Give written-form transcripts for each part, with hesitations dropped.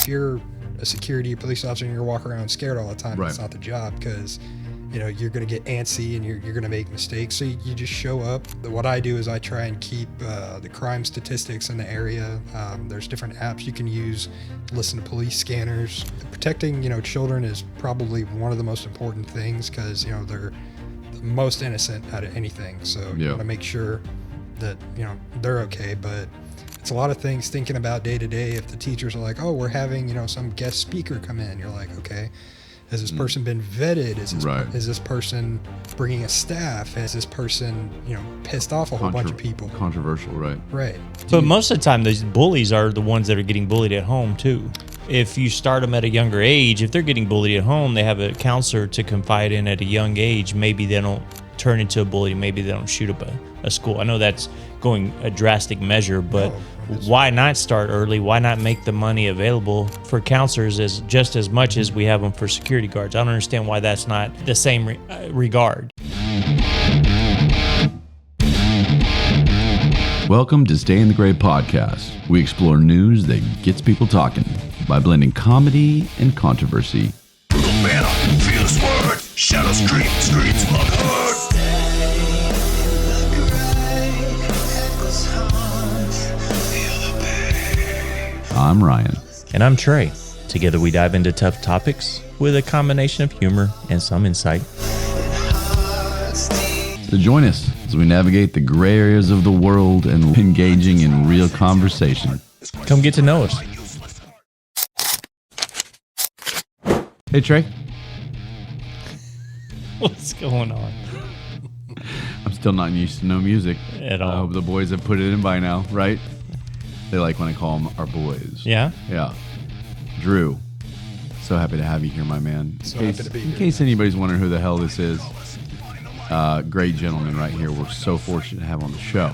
if you're a security police officer and you're walking around scared all the time, Right. It's not the job, because you're going to get antsy and you're going to make mistakes. So you just show up. What I do is I try and keep the crime statistics in the area. There's different apps you can use to listen to police scanners. Protecting, children is probably one of the most important things, because, they're the most innocent out of anything. So you want to make sure that, they're okay. But it's a lot of things thinking about day to day. If the teachers are like, oh, we're having, some guest speaker come in, you're like, okay, has this person been vetted? Is this person bringing a staff? Has this person, pissed off a whole bunch of people? Controversial, right? Right. But most of the time, these bullies are the ones that are getting bullied at home, too. If you start them at a younger age, if they're getting bullied at home, they have a counselor to confide in at a young age. Maybe they don't turn into a bully. Maybe they don't shoot up a school. I know that's going a drastic measure, but why not start early? Why not make the money available for counselors as just as much as we have them for security guards? I don't understand why that's not the same regard. Welcome to Stay in the Gray podcast. We explore news that gets people talking by blending comedy and controversy. Brutal banner, fierce word, shadow streets Butthurt. I'm Ryan. And I'm Trey. Together we dive into tough topics with a combination of humor and some insight. So join us as we navigate the gray areas of the world and engaging in real conversation. Come get to know us. Hey, Trey. What's going on? I'm still not used to no music. At all. The boys have put it in by now, right? They like when I call them our boys. Yeah? Yeah. Drew, so happy to have you here, my man. Happy to be here. In case anybody's wondering who the hell this is, great gentleman right here. We're so fortunate to have on the show.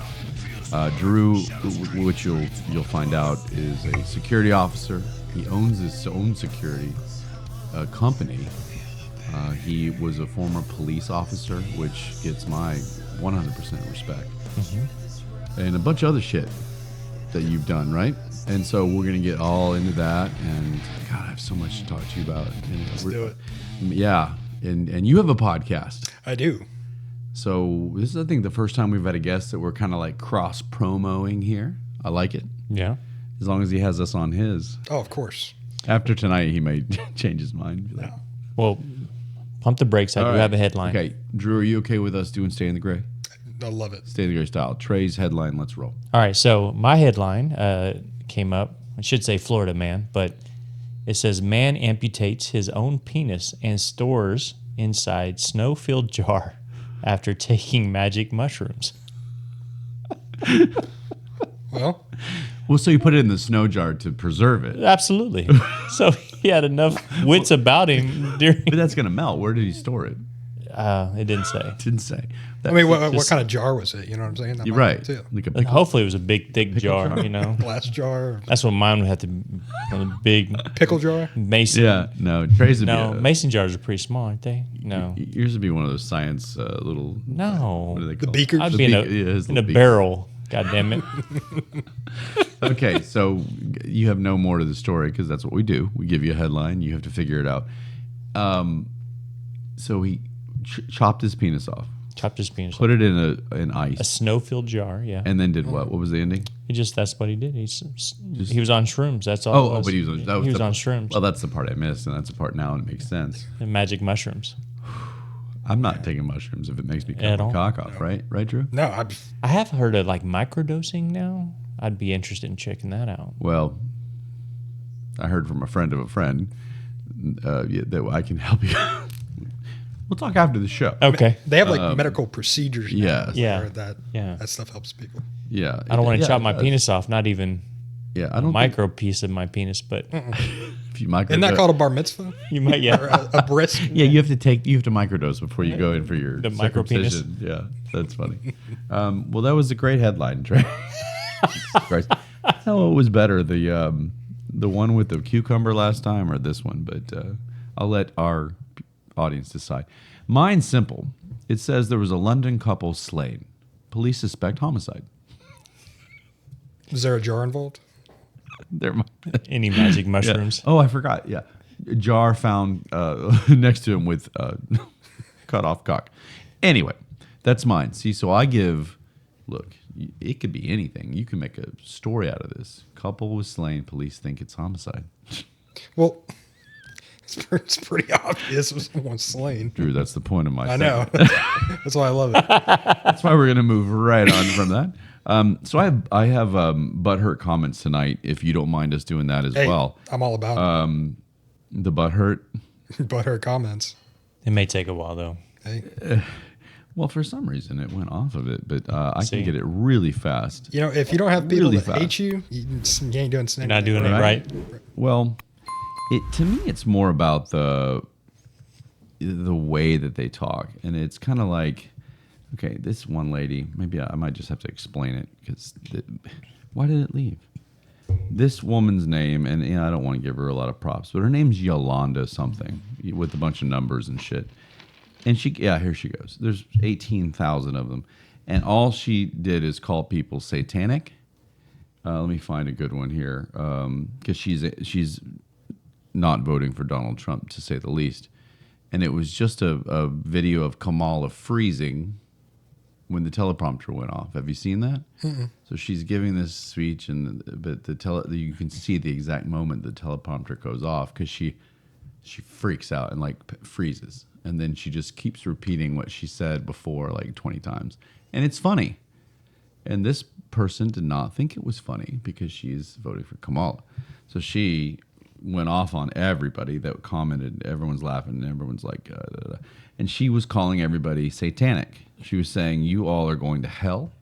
Drew, which you'll find out, is a security officer. He owns his own security company. He was a former police officer, which gets my 100% respect. Mm-hmm. And a bunch of other shit that you've done, right? And so we're going to get all into that. And God, I have so much to talk to you about. Let's do it. Yeah. And you have a podcast. I do. So this is, I think, the first time we've had a guest that we're kind of like cross-promoing here. I like it. Yeah. As long as he has us on his. Oh, of course. After tonight, he may change his mind. Be like, No. Well, pump the brakes. I do have a headline. Okay. Drew, are you okay with us doing Stay in the Gray? I love it. Stay in the Gray style. Trey's headline, let's roll. All right, so my headline came up. I should say Florida man, but it says man amputates his own penis and stores inside snow-filled jar after taking magic mushrooms. Well, So you put it in the snow jar to preserve it. Absolutely. So he had enough wits about him during. But that's going to melt. Where did he store it? It didn't say. Didn't say. I mean, what kind of jar was it? You know what I'm saying? That You're might right. be too. Like a pickle. Hopefully it was a big, thick jar, Glass jar, That's what mine would have to be. A big pickle jar. mason. Yeah, no. Trey's would No, be mason jars are pretty small, aren't they? No. yours would be one of those science little. No. What are they The called? beakers. I'd be in his a little beakers. barrel. God damn it. Okay, so you have no more to the story because that's what we do. We give you a headline. You have to figure it out. So he chopped his penis off, Chopped his penis. put it in an A ice, snow-filled jar, yeah. and then did what? What was the ending? That's what he did. He was on shrooms. That's all. it was. But he was on, He was on shrooms. Well, that's the part I missed, and that's the part now, and it makes sense. And magic mushrooms. I'm not taking mushrooms if it makes me At cut my all? cock off, right? Right, Drew? No, I have heard of like microdosing now. I'd be interested in checking that out. Well, I heard from a friend of a friend that I can help you. We'll talk after the show. Okay. they have like medical procedures. Now yes. Yeah. where that Yeah. that stuff helps people. Yeah. I don't want to Yeah, chop my it does. penis off, not even Yeah, I a don't micro piece of my penis, but If you microdose, Isn't that called a bar mitzvah you might, or yeah. a bris? Yeah, you have to microdose before you go in for your The micro penis. circumcision. Yeah, that's funny. Well, that was a great headline, Trey. Christ. No, it was better, the one with the cucumber last time or this one, but I'll let our audience decide. Mine's simple. It says there was a London couple slain. Police suspect homicide. Is there a jar involved? Any magic mushrooms? Oh, I forgot. Yeah. A jar found next to him with cut off cock. Anyway, that's mine. See, so I give, look, it could be anything. You can make a story out of this. Couple was slain. Police think it's homicide. Well, it's pretty obvious if someone's slain. Drew, that's the point of my I know. That's why I love it. That's why we're going to move right on from that. So I have Butthurt Comments tonight, if you don't mind us doing that as well. I'm all about it. The Butthurt. Butthurt Comments. It may take a while, though. Hey. Well, for some reason, it went off of it, but I can get it really fast. You know, if you don't have people Really that fast. hate you, you ain't doing anything. You're not doing it right. Well, to me, it's more about the way that they talk, and it's kind of like, okay, this one lady, maybe I might just have to explain it because why did it leave? This woman's name, and I don't want to give her a lot of props, but her name's Yolanda something with a bunch of numbers and shit. And here she goes. There's 18,000 of them, and all she did is call people satanic. Let me find a good one here, because she's not voting for Donald Trump, to say the least. And it was just a video of Kamala freezing when the teleprompter went off. Have you seen that? Mm-mm. So she's giving this speech, but you can see the exact moment the teleprompter goes off because she freaks out and like freezes, and then she just keeps repeating what she said before like 20 times, and it's funny. And this person did not think it was funny because she's voting for Kamala, so she went off on everybody that commented. Everyone's laughing, and everyone's like, and she was calling everybody satanic. She was saying, "You all are going to hell."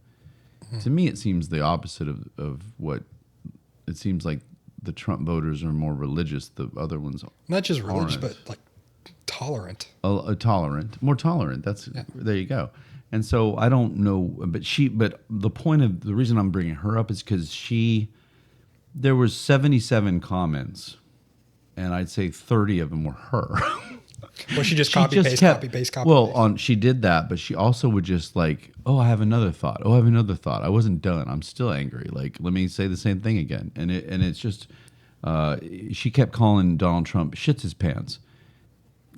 Mm-hmm. To me, it seems the opposite of what it seems like. The Trump voters are more religious. The other ones not just religious, but like tolerant. Tolerant, more tolerant. There you go. And so I don't know, but the point of the reason I'm bringing her up is because there was 77 comments, and I'd say 30 of them were her. Well, she just copy paste. Well, she did that, but she also would just like, oh, I have another thought. Oh, I have another thought. I wasn't done. I'm still angry. Like, let me say the same thing again. And it's just, she kept calling Donald Trump shits his pants.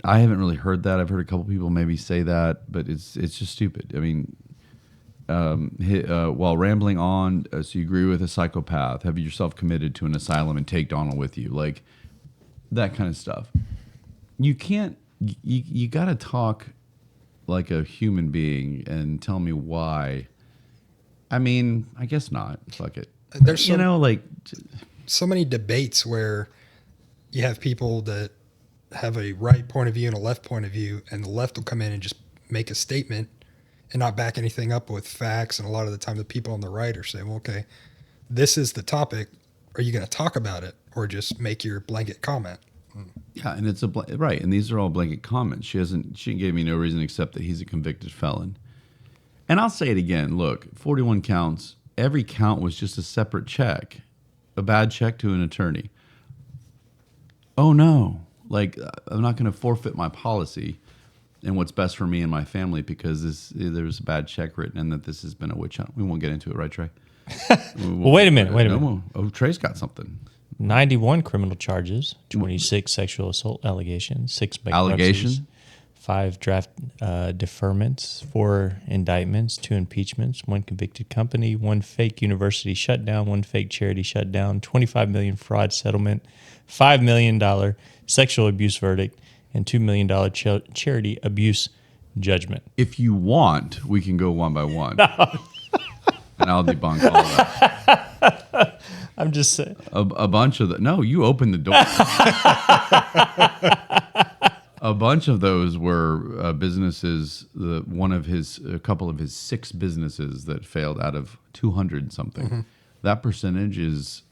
I haven't really heard that. I've heard a couple people maybe say that, but it's just stupid. I mean, while rambling on, so you agree with a psychopath, have yourself committed to an asylum and take Donald with you, like that kind of stuff. You can't. You got to talk like a human being and tell me why. I mean, I guess not. Fuck it. There's so many debates where you have people that have a right point of view and a left point of view, and the left will come in and just make a statement and not back anything up with facts. And a lot of the time the people on the right are saying, well, okay, this is the topic. Are you going to talk about it or just make your blanket comment? Yeah, and it's right, and these are all blanket comments. She gave me no reason except that he's a convicted felon. And I'll say it again. Look, 41 counts. Every count was just a separate check, a bad check to an attorney. Oh no, like I'm not going to forfeit my policy and what's best for me and my family because there's a bad check written and that this has been a witch hunt. We won't get into it, right, Trey? Well, wait a minute. Oh, Trey's got something. 91 criminal charges, 26 sexual assault allegations, 6 allegations, 5 draft deferments, 4 indictments, 2 impeachments, 1 convicted company, 1 fake university shutdown, 1 fake charity shutdown, $25 million fraud settlement, $5 million sexual abuse verdict, and $2 million charity abuse judgment. If you want, we can go one by one. And I'll debunk all of that. I'm just saying. A bunch of no, you opened the door. A bunch of those were businesses. A couple of his 6 businesses that failed out of 200 something. Mm-hmm. That percentage is.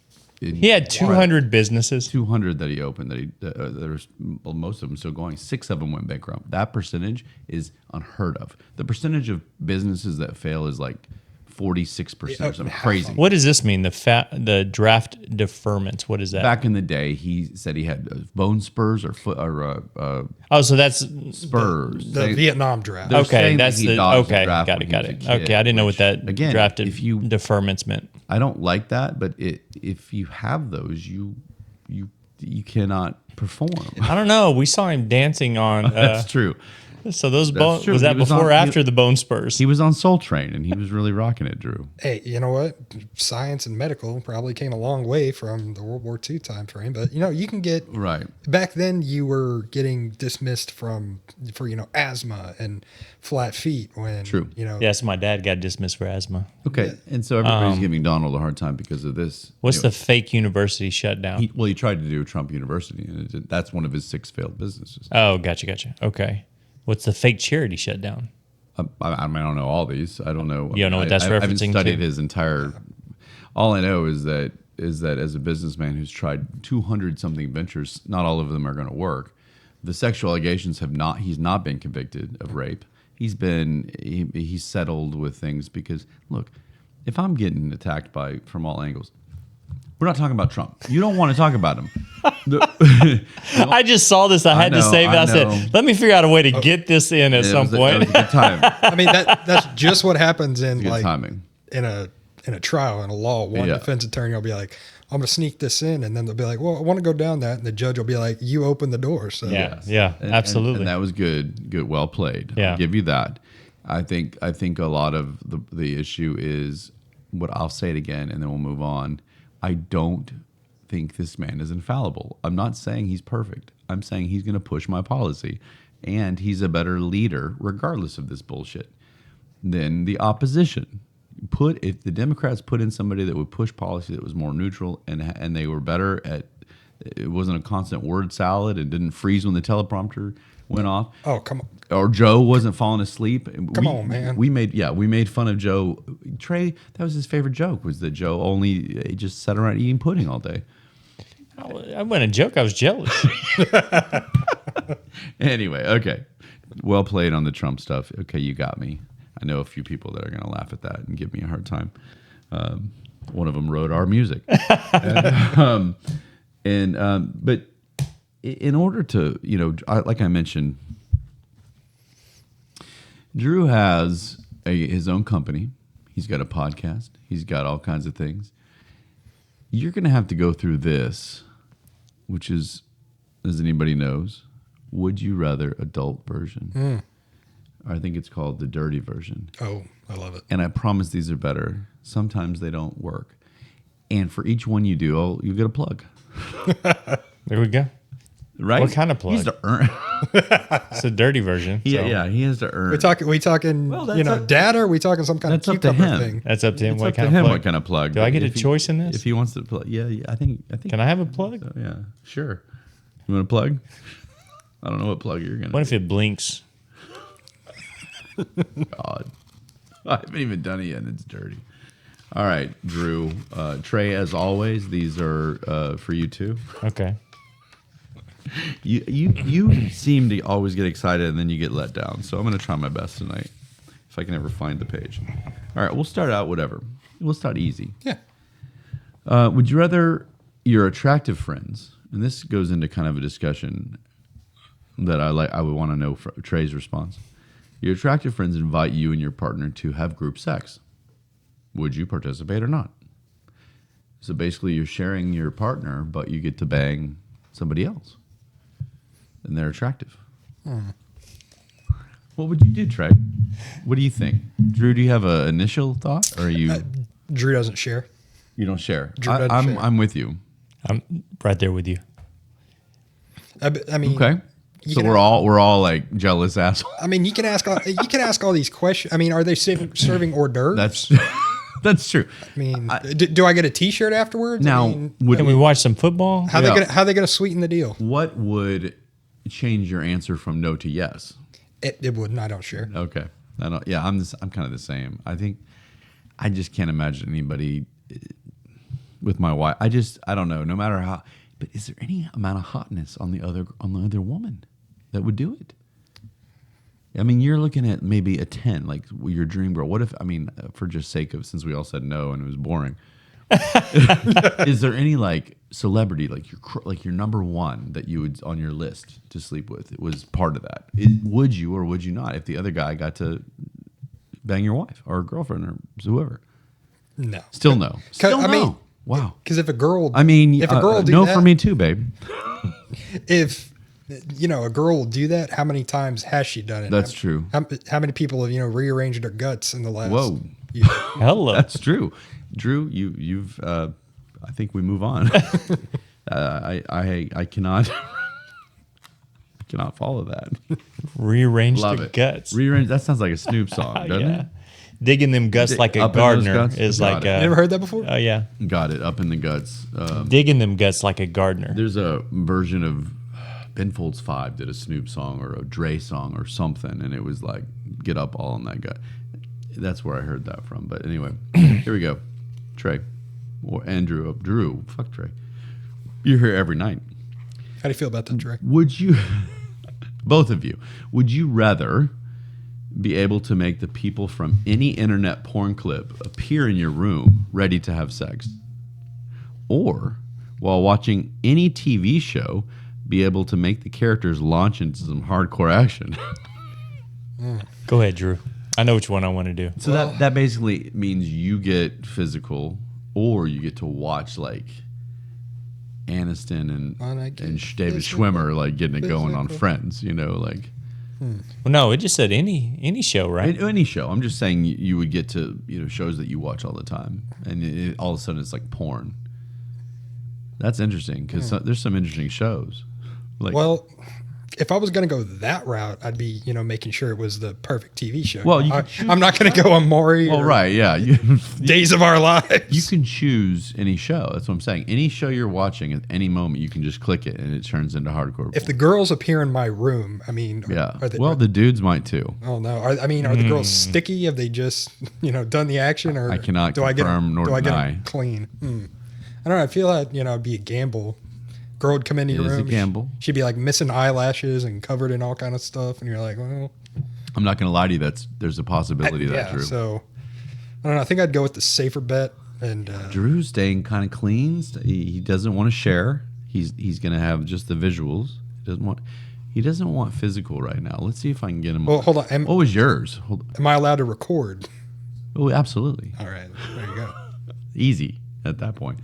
He had 200 businesses. 200 that he opened. There's most of them still going. 6 of them went bankrupt. That percentage is unheard of. The percentage of businesses that fail is like 46%. Something crazy. What does this mean? The draft deferments. What is that? Back in the day, he said he had bone spurs or foot or. So that's spurs. The Vietnam draft. Okay, that's the okay. Got it. Okay, I didn't know what that draft deferments meant. I don't like that, but if you have those, you cannot perform. I don't know. We saw him dancing on. That's true. So those That's bones, true. was that He was before or on- after the bone spurs? He was on Soul Train, and he was really rocking it, Drew. Hey, you know what? Science and medical probably came a long way from the World War II time frame, but you can get Right. back then. You were getting dismissed for asthma and flat feet when True. Yes, my dad got dismissed for asthma. Okay, and so everybody's giving Donald a hard time because of this. What's the fake university shutdown? He tried to do Trump University, and that's one of his 6 failed businesses. Oh, gotcha. Okay. What's the fake charity shutdown? I don't know all these. I don't know. You don't know what that's I haven't referencing studied to? his entire. All I know is that as a businessman who's tried 200 something ventures, not all of them are going to work. The sexual allegations have not. He's not been convicted of rape. He's settled with things because look, if I'm getting attacked from all angles, we're not talking about Trump. You don't want to talk about him. I just saw this. I had to know, save it. I I said, know. let me figure out a way to get this in at some That point. was a good time. I mean that's just what happens in Good timing. in a trial in a law. One Yeah. defense attorney will be like, "I'm gonna sneak this in," and then they'll be like, "Well, I want to go down that," and the judge will be like, "You open the door." So Yeah, absolutely. And that was good, well played. Yeah. I'll give you that. I think a lot of the issue is what I'll say it again, and then we'll move on. I don't think this man is infallible. I'm not saying he's perfect. I'm saying he's going to push my policy, and he's a better leader, regardless of this bullshit, than the opposition. If the Democrats put in somebody that would push policy that was more neutral, and they were better at, it wasn't a constant word salad and didn't freeze when the teleprompter went off. Oh, come on. Or Joe wasn't falling asleep. Come on, man. We made fun of Joe. Trey, that was his favorite joke, was that Joe only just sat around eating pudding all day. I wasn't a joke. I was jealous. Anyway, okay. Well played on the Trump stuff. Okay, you got me. I know a few people that are going to laugh at that and give me a hard time. One of them wrote our music. But in order to, like I mentioned, Drew has his own company. He's got a podcast. He's got all kinds of things. You're going to have to go through this, which is, as anybody knows, Would You Rather adult version. I think it's called the dirty version. Oh, I love it. And I promise these are better. Sometimes they don't work. And for each one you do, you get a plug. There we go. Right? What kind of plug? He has to earn. It's a dirty version. so Yeah, he has to earn. We talking, that's data, or we talking some kind of That's up to cucumber him. thing? That's up to him. It's What up to kind of him plug? what kind of plug. Do I get If a choice in this? If he wants to plug, yeah, I think. Can I have a plug? So, yeah, sure. You want a plug? I don't know what plug you're gonna. What if it blinks? God, I haven't even done it yet, and it's dirty. All right, Drew, Trey, as always, these are for you too. Okay. You seem to always get excited and then you get let down. So I'm going to try my best tonight, if I can ever find the page. All right, we'll start out whatever. We'll start easy. Yeah. Would you rather your attractive friends, and this goes into kind of a discussion that I would want to know Trey's response. Your attractive friends invite you and your partner to have group sex. Would you participate or not? So basically you're sharing your partner, but you get to bang somebody else. And they're attractive. What would you do, Trey? What do you think? Drew, do you have an initial thought? Or are you Drew doesn't share. you don't share? Drew doesn't share. I'm with you. I'm right there with you. I mean, Okay. you So can we're all like jealous assholes. I mean, you can ask all these questions. I mean, are they serving hors d'oeuvres? That's true. I mean, do I get a T-shirt afterwards? Now, I mean, Can we watch some football? how they gonna sweeten the deal? what would change your answer from no to yes? It wouldn't. I don't share. Okay. I'm kind of the same. I just can't imagine anybody with my wife. I don't know. No matter how, but is there any amount of hotness on the other woman that would do it? I mean, you're looking at maybe a 10, like your dream girl. What if, for just sake of, since we all said no and it was boring, is there any like celebrity, like your number one that you would on your list to sleep with? It was part of that. Would you or would you not if the other guy got to bang your wife or girlfriend or whoever? No. Still no. Still I mean, no. Wow. Because if a girl, I mean, if a girl do no that, for me too, babe. if a girl will do that, how many times has she done it? That's true. How many people have rearranged their guts in the last? Whoa. year? Hello. That's true. Drew, you've I think we move on. I cannot follow that. Rearrange Love the it. guts. Rearrange. That sounds like a Snoop song, doesn't Yeah. Digging them guts like a up in those gardener guts? is Got like it. You never heard that before? oh yeah. it? Got it. Up in the guts. Digging them guts like a gardener. There's a version of Ben Folds 5 did a Snoop song or a Dre song or something, and it was like, get up all in that gut. That's where I heard that from. But anyway, here we go. Trey. Or Andrew. Drew. Fuck Trey. You're here every night. How do you feel about that, Trey? Would you, both of you, would you rather be able to make the people from any internet porn clip appear in your room ready to have sex? Or, while watching any TV show, be able to make the characters launch into some hardcore action? Go ahead, Drew. I know which one I want to do. So that basically means you get physical, or you get to watch like Aniston and David Schwimmer like getting it going on Friends, like. Well, no, it just said any show, right? Any show. I'm just saying you would get to shows that you watch all the time, and all of a sudden it's like porn. That's interesting because there's some interesting shows. Like, Well, if I was going to go that route, I'd be, making sure it was the perfect TV show. Well, you could choose- I'm not going to go on Maury well, or right, yeah. Days of Our Lives. You can choose any show. That's what I'm saying. Any show you're watching at any moment, you can just click it and it turns into hardcore. If the girls appear in my room, I mean, yeah. are they, The dudes might too. oh no, are the girls sticky? Have they just done the action, or I cannot do I get confirm nor do I get deny. them clean? I don't know. I feel like it'd be a gamble. Girl would come into your It is a room. gamble. She'd be like missing eyelashes and covered in all kind of stuff, and you're like, well, I'm not going to lie to you. There's a possibility of that, yeah. Drew. So I don't know. I think I'd go with the safer bet. And Drew's staying kind of clean. He doesn't want to share. He's going to have just the visuals. He doesn't want physical right now. Let's see if I can get him. well, hold on. What was yours? Am I allowed to record? Oh, absolutely. All right, there you go. Easy at that point.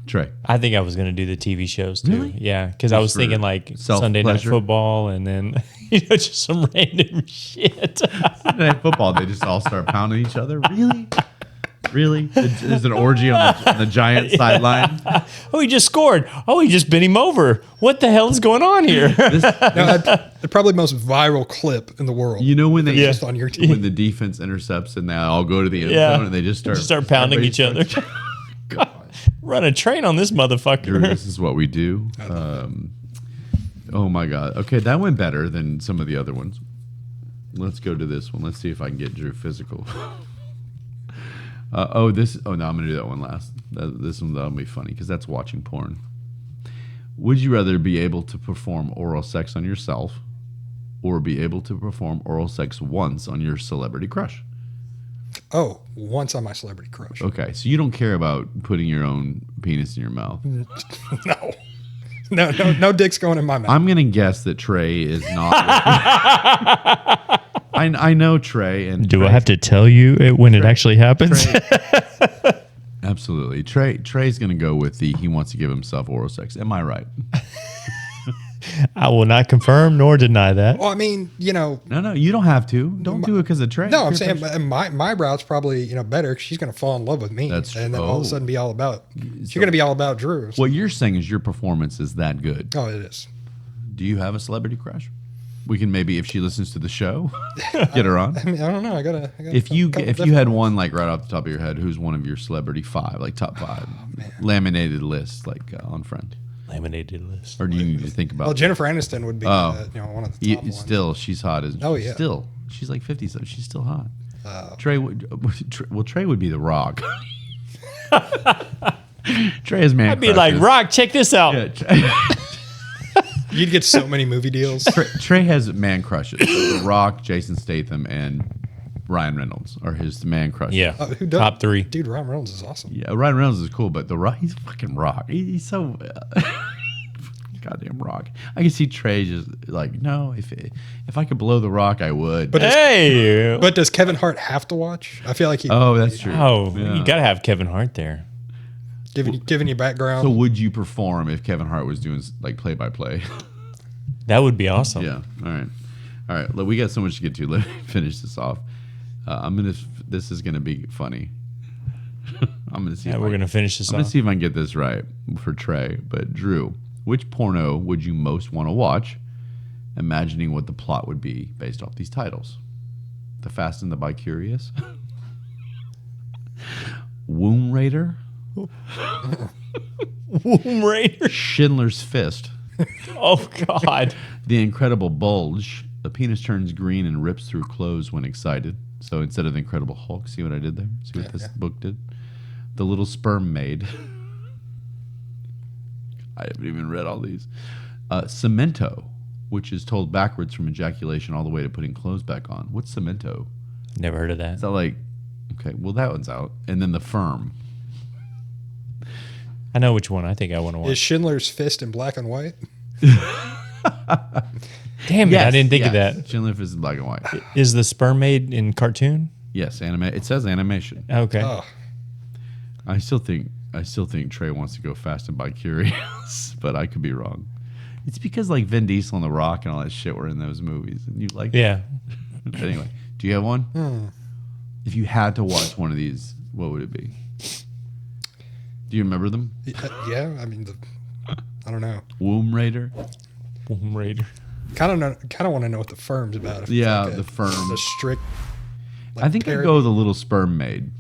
Trey. I think I was going to do the TV shows too. Really? Yeah, because I was for thinking like self-pleasure? Sunday Night Football and then just some random shit. Night football, they just all start pounding each other. Really? There's an orgy on the Giant sideline. Oh, he just scored. Oh, he just bent him over. What the hell is going on here? No, the probably most viral clip in the world. You know when they just on your team. when the defense intercepts and they all go to the end Yeah. zone and they just start pounding each other. God. Run a train on this motherfucker. Drew, this is what we do. Oh my God. Okay, that went better than some of the other ones. Let's go to this one. Let's see if I can get Drew physical. No, I'm gonna do that one last. This one, that'll be funny because that's watching porn. Would you rather be able to perform oral sex on yourself, or be able to perform oral sex once on your celebrity crush? Oh, once on my celebrity crush. Okay, so you don't care about putting your own penis in your mouth. No dick's going in my mouth. I'm gonna guess that Trey is not. I know Trey, and Do Trey, I have to tell you it when it actually happens? Absolutely. Trey's gonna go with he wants to give himself oral sex. Am I right? I will not confirm nor deny that. Well, I mean, No, you don't have to. Don't do it because of Trey. no, I'm saying my route's probably better. 'Cause she's gonna fall in love with me, That's and then true. all of a sudden be all about. She's gonna be all about Drew. What you're saying is your performance is that good. Oh, it is. Do you have a celebrity crush? We can maybe, if she listens to the show, get her on. I mean, I don't know. I gotta If you couple had different one like right off the top of your head, who's one of your celebrity 5, like top 5, laminated list, like on Friend, Laminated list. or do you need to think about? Well, Jennifer Aniston would be one of the top ones. Still, she's hot as. Oh, yeah. Still, she's like 50, so she's still hot. Trey would be the Rock. Trey is man. I'd be like, Rock, check this out. Yeah, You'd get so many movie deals. Trey has man crushes. The Rock, Jason Statham, and Ryan Reynolds are his man crushes. Yeah. Who does? Top 3. Dude, Ryan Reynolds is awesome. Yeah, Ryan Reynolds is cool, but the Rock, he's fucking Rock. He's so. goddamn rock. I can see Trey just like, no, if I could blow the rock, I would. But Hey. but does Kevin Hart have to watch? I feel like he. Oh, that's true. Oh, Yeah. you got to have Kevin Hart there. Giving you background. So would you perform if Kevin Hart was doing like play by play? That would be awesome. Yeah. All right. Look, we got so much to get to. Let me finish this off. This is gonna be funny. I'm gonna see. Yeah, we're gonna finish this I'm gonna off. see if I can get this right for Trey. But Drew, which porno would you most want to watch? Imagining what the plot would be based off these titles: The Fast and the Bi-Curious, Womb Raider, Womb Raider. Schindler's Fist, Oh God. The Incredible Bulge. The penis turns green and rips through clothes when excited. So instead of the Incredible Hulk, see what I did there? See what this book did? The Little Sperm Maid. I haven't even read all these. Cemento, which is told backwards from ejaculation all the way to putting clothes back on. What's Cemento? Never heard of that. Is that like, okay, well, that one's out. And then The Firm. I know which one I think I want to watch. Is Schindler's Fist in black and white? Damn it, I didn't think of that. Schindler's Fist is black and white. Is the sperm made in cartoon? Yes, anime. It says animation. Okay. Oh, I still think Trey wants to go Fast and Bi-Curious, but I could be wrong. It's because like Vin Diesel and The Rock and all that shit were in those movies, and you like. Yeah. But anyway, do you have one? If you had to watch one of these, what would it be? Do you remember them? yeah. I mean, I don't know. Womb Raider. Womb Raider. Kind of want to know what the firm's about. If it's Yeah, like The Firm. The strict. I think I'd go with The Little Sperm Maid.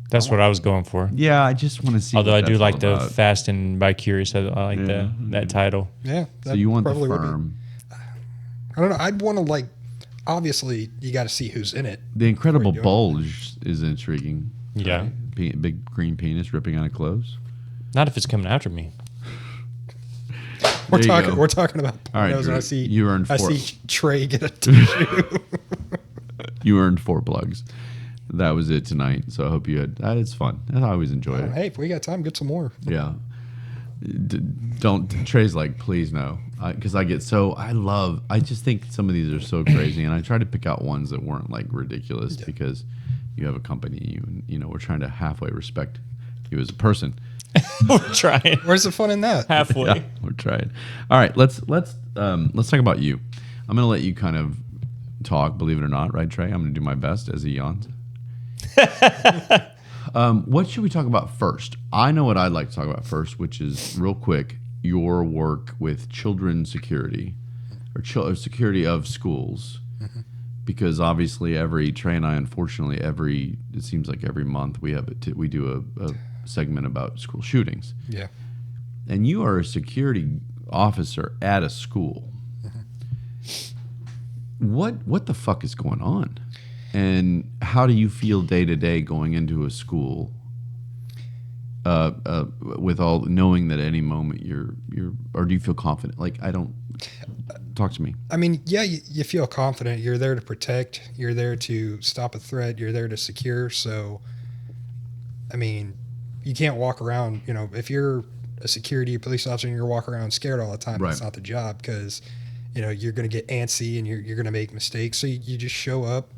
That's what I was going for. Yeah, I just want to see. Although what I do that's like all the about. Fast and Bi-Curious. I like Yeah. that title. Yeah. So you want The probably would be. Firm. I don't know. I'd want to like. Obviously, you got to see who's in it. The Incredible Before you do it. Bulge is intriguing. Yeah. Right? Big green penis ripping out of clothes. Not if it's coming after me. We're There you talking. go. We're talking about All right, pornos, and Drew, I see. you earned I 4. see Trey get a tissue. You earned 4 plugs. That was it tonight. So I hope you had. It's fun. I always enjoy it. Hey, if we got time, get some more. Yeah. Don't. Trey's like, please no, because I get so. I just think some of these are so crazy, and I try to pick out ones that weren't like ridiculous because you have a company, and we're trying to halfway respect you as a person. We're trying. Where's the fun in that? Halfway. Yeah, we're trying. All right, let's talk about you. I'm gonna let you kind of talk, believe it or not, right, Trey? I'm gonna do my best as he yawns. What should we talk about first? I know what I'd like to talk about first, which is real quick your work with children's security or security of schools, because obviously Trey and I, unfortunately, it seems like every month we do a segment about school shootings. Yeah. And you are a security officer at a school. What the fuck is going on? And how do you feel day to day going into a school with all knowing that at any moment you're or do you feel confident? Like, I don't talk to me. I mean, yeah, you feel confident. You're there to protect. You're there to stop a threat. You're there to secure. So, I mean, you can't walk around, if you're a security police officer and you're walking around scared all the time, Right. That's not the job, because, you're going to get antsy and you're going to make mistakes. So you just show up.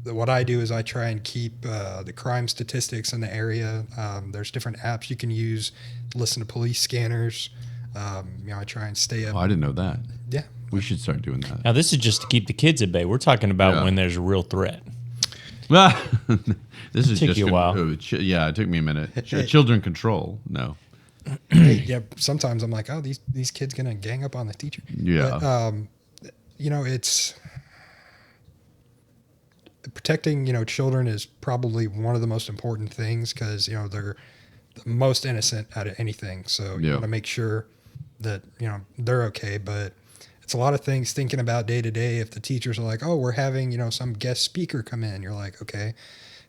What I do is I try and keep the crime statistics in the area. There's different apps you can use to listen to police scanners. I try and stay up. Oh, I didn't know that. Yeah. We should start doing that. Now, this is just to keep the kids at bay. We're talking about when there's a real threat. This is Took just you a while. Yeah, it took me a minute. Children control. No. Yeah, sometimes I'm like, oh, these kids gonna gang up on the teacher. Yeah. But, it's protecting. Children is probably one of the most important things, because they're the most innocent out of anything. So you want to make sure that they're okay. But it's a lot of things thinking about day to day. If the teachers are like, oh, we're having some guest speaker come in, you're like, okay,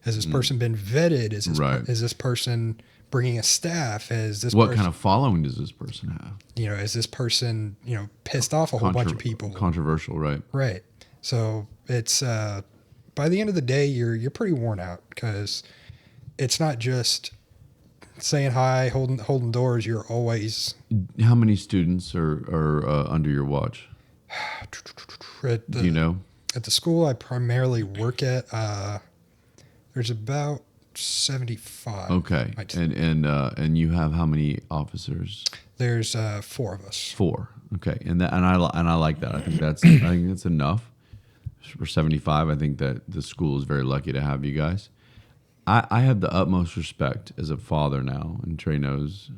has this person been vetted? Is this person bringing a staff? What kind of following does this person have? Is this person, pissed off a whole bunch of people? Controversial, right? Right. So it's, by the end of the day, you're pretty worn out, because it's not just saying hi, holding doors, you're always. How many students are under your watch? Do you know? At the school I primarily work at, there's about 75. Okay, and you have how many officers? There's 4 of us. 4. Okay, and I like that. I think that's enough for 75. I think that the school is very lucky to have you guys. I have the utmost respect as a father now, and Trey knows.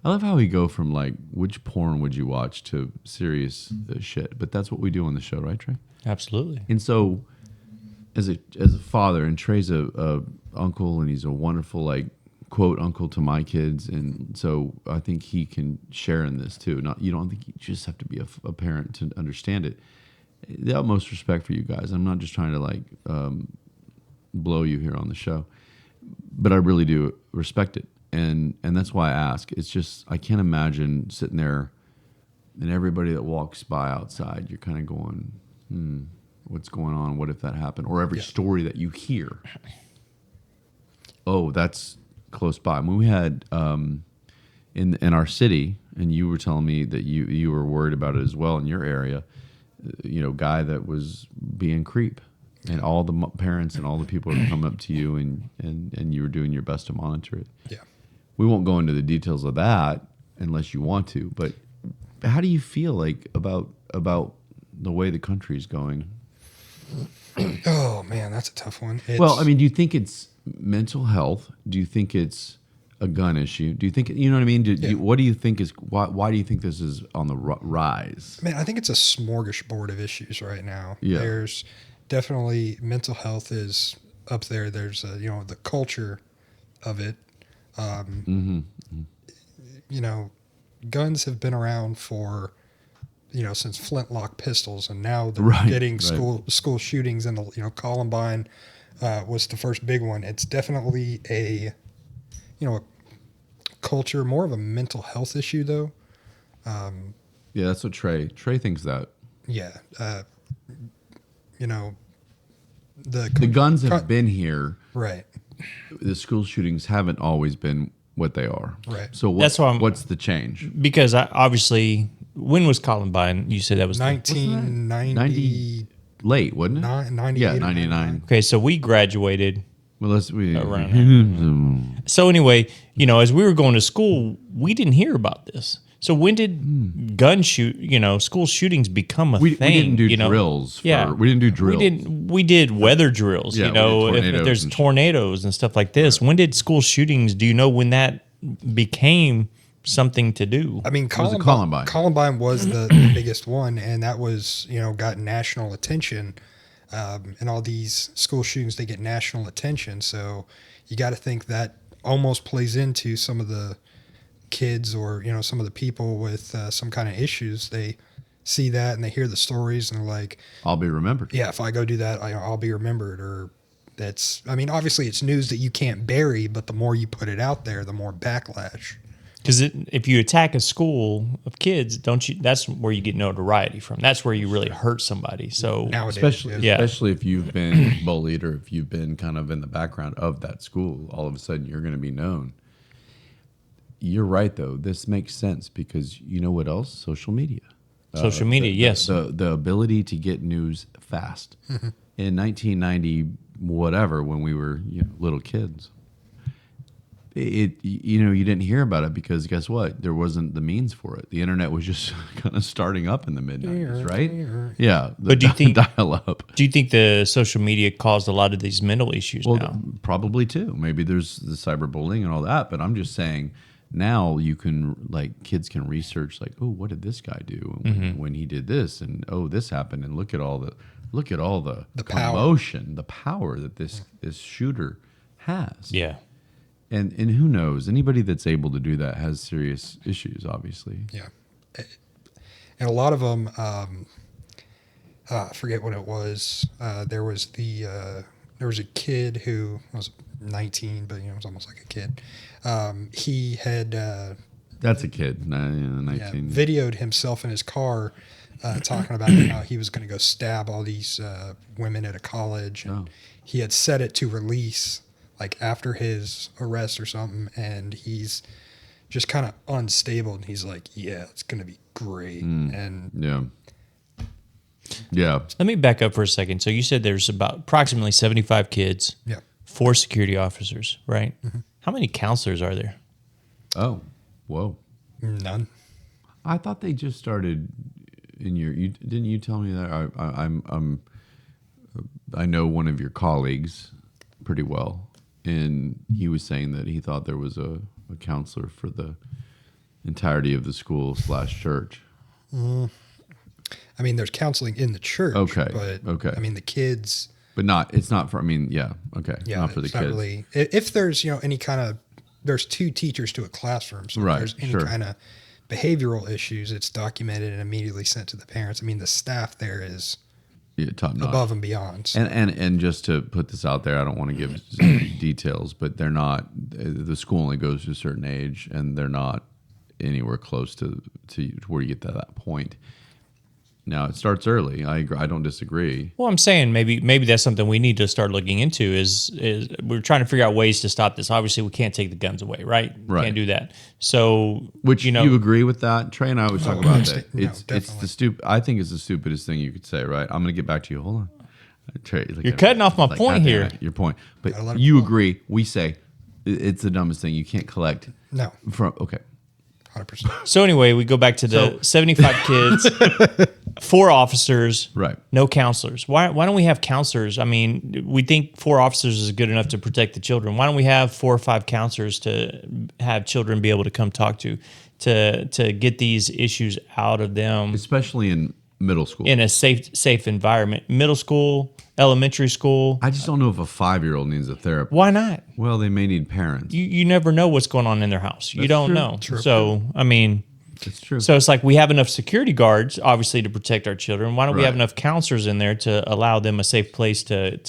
I love how we go from like which porn would you watch to serious shit, but that's what we do on the show, right, Trey? Absolutely. And so, as a father, and Trey's a uncle, and he's a wonderful like quote uncle to my kids, and so I think he can share in this too. You don't think you just have to be a parent to understand it. The utmost respect for you guys. I'm not just trying to like blow you here on the show, but I really do respect it, and that's why I ask. It's just I can't imagine sitting there, and everybody that walks by outside, you're kind of going, what's going on? What if that happened? Or every story that you hear. Oh, that's close by. When we had in our city, and you were telling me that you were worried about it as well in your area. Guy that was being creep, and all the parents and all the people would come up to you, and you were doing your best to monitor it. Yeah. We won't go into the details of that unless you want to. But how do you feel like about the way the country is going? Oh man, that's a tough one. Well, I mean, do you think it's mental health? Do you think it's a gun issue? Do you think you know what I mean? What do you think is why do you think this is on the rise? Man, I think it's a smorgasbord of issues right now. Yeah. There's definitely mental health is up there. There's the culture of it. Guns have been around for since flintlock pistols, and now they're getting school shootings, and Columbine was the first big one. It's definitely a culture, more of a mental health issue though. Yeah, that's what Trey thinks that. Yeah. The guns have been here. Right. The school shootings haven't always been what they are. Right. So what's the change? Because obviously, when was Columbine? You said that was 1990. Late, wasn't it? 98. Yeah, 99. Okay, so we graduated. Well, So anyway, as we were going to school, we didn't hear about this. So when did school shootings become a thing? We didn't do drills. We didn't do drills. We did weather drills. Yeah, if there's tornadoes and stuff like this. Right. When did school shootings? Do you know when that became something to do? I mean, Columbine. Columbine was the biggest one, and that was got national attention. And all these school shootings, they get national attention. So you got to think that almost plays into some of the kids or some of the people with some kind of issues. They see that and they hear the stories and they're like, I'll be remembered. Yeah, if I go do that, I'll be remembered. Or obviously it's news that you can't bury, but the more you put it out there, the more backlash. Because if you attack a school of kids, that's where you get notoriety from. That's where you really hurt somebody. So nowadays, especially if you've been bullied or if you've been kind of in the background of that school, all of a sudden you're going to be known. You're right, though. This makes sense because you know what else? Social media. Social media, yes. The ability to get news fast. Mm-hmm. In 1990, whatever, when we were little kids, you didn't hear about it because guess what? There wasn't the means for it. The internet was just kind of starting up in the mid-90s, right? Yeah. But do you think dial-up? Do you think the social media caused a lot of these mental issues now? Probably too. Maybe there's the cyberbullying and all that, but I'm just saying. Now you can kids can research what did this guy do when he did this, and this happened, and look at all the commotion, the power that this shooter has. Yeah, and who knows? Anybody that's able to do that has serious issues, obviously. Yeah, and a lot of them. I forget what it was. There was a kid who was 19, but was almost like a kid. He had that's a kid, 19. Videoed himself in his car talking about how he was going to go stab all these women at a college, and he had set it to release like after his arrest or something, and he's just kind of unstable, and he's like, yeah, it's gonna be great. And yeah. Let me back up for a second. So you said there's about approximately 75 kids, 4 security officers, right? How many counselors are there? Oh, whoa. None. I thought they just started in your. Didn't you tell me that? I know one of your colleagues pretty well, and he was saying that he thought there was a counselor for the entirety of the school / church. I mean, there's counseling in the church. Okay. But I mean, the kids. But it's not for. I mean, yeah. Okay. Yeah, not for the it's kids. not really. If there's any kind of, there's 2 teachers to a classroom, so Right, if there's any kind of behavioral issues, it's documented and immediately sent to the parents. I mean, the staff there is top notch. above and beyond. So. And just to put this out there, I don't want to give details, but they're not. The school only goes to a certain age, and they're not anywhere close to where you get to that point. Now it starts early. I don't disagree. Well, I'm saying maybe that's something we need to start looking into. Is we're trying to figure out ways to stop this. Obviously, we can't take the guns away, right? Right. Can't do that. So, Which you agree with that? Trey and I always talk about that. No, It's the stupid. I think it's the stupidest thing you could say. Right? I'm going to get back to you. Hold on. Trey, You're cutting off my point here. Your point, but Gotta let it you flow. agree. We say it's the dumbest thing. You can't collect. No. From okay. 100%. So anyway, we go back to the 75 kids, 4 officers, Right. no counselors. Why don't we have counselors? I mean, we think 4 officers is good enough to protect the children. Why don't we have 4 or 5 counselors to have children be able to come talk to get these issues out of them, Especially in middle school. in a safe environment? Middle school, elementary school. I just don't know if a 5-year-old needs a therapist. Why not? Well, they may need parents. You never know what's going on in their house. You That's don't true. know. True. So, I mean, It's true. so it's like we have enough security guards, obviously, to protect our children. Why don't we have Right. enough counselors in there to allow them a safe place to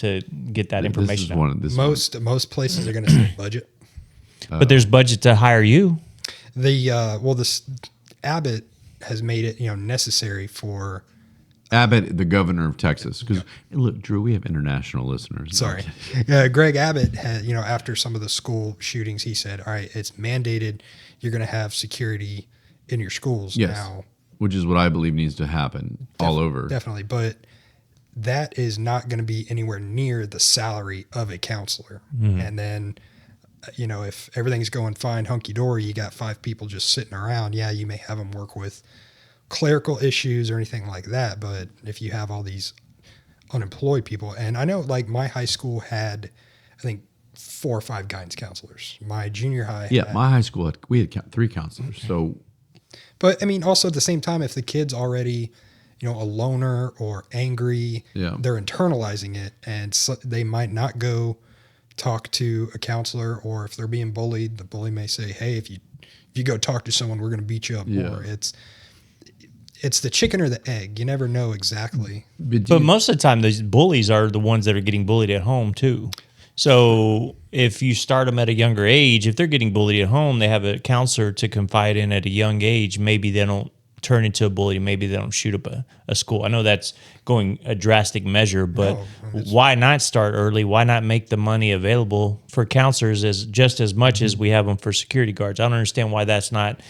get that information out? Most places are going to say budget. But there's budget to hire you. This Abbott has made it necessary for. Abbott, the governor of Texas. Because look, Drew, we have international listeners. Sorry, Greg Abbott had after some of the school shootings, he said, "All right, it's mandated. You're going to have security in your schools Yes. now." Which is what I believe needs to happen all over. Definitely, but that is not going to be anywhere near the salary of a counselor. And then, if everything's going fine, hunky dory, you got 5 people just sitting around. Yeah, you may have them work with clerical issues or anything like that. But if you have all these unemployed people, and I know like my high school had, I think 4 or 5 guidance counselors. My junior high. Yeah, my high school, we had 3 counselors. So, But I mean, also at the same time, if the kid's already, a loner or angry, Yeah. they're internalizing it, and so they might not go talk to a counselor, or if they're being bullied, the bully may say, "Hey, if you go talk to someone, we're going to beat you up more." It's the chicken or the egg. You never know exactly. But most of the time, these bullies are the ones that are getting bullied at home, too. So if you start them at a younger age, if they're getting bullied at home, they have a counselor to confide in at a young age. Maybe they don't turn into a bully. Maybe they don't shoot up a school. I know that's going a drastic measure, but why not start early? Why not make the money available for counselors just as much as we have them for security guards? I don't understand why that's not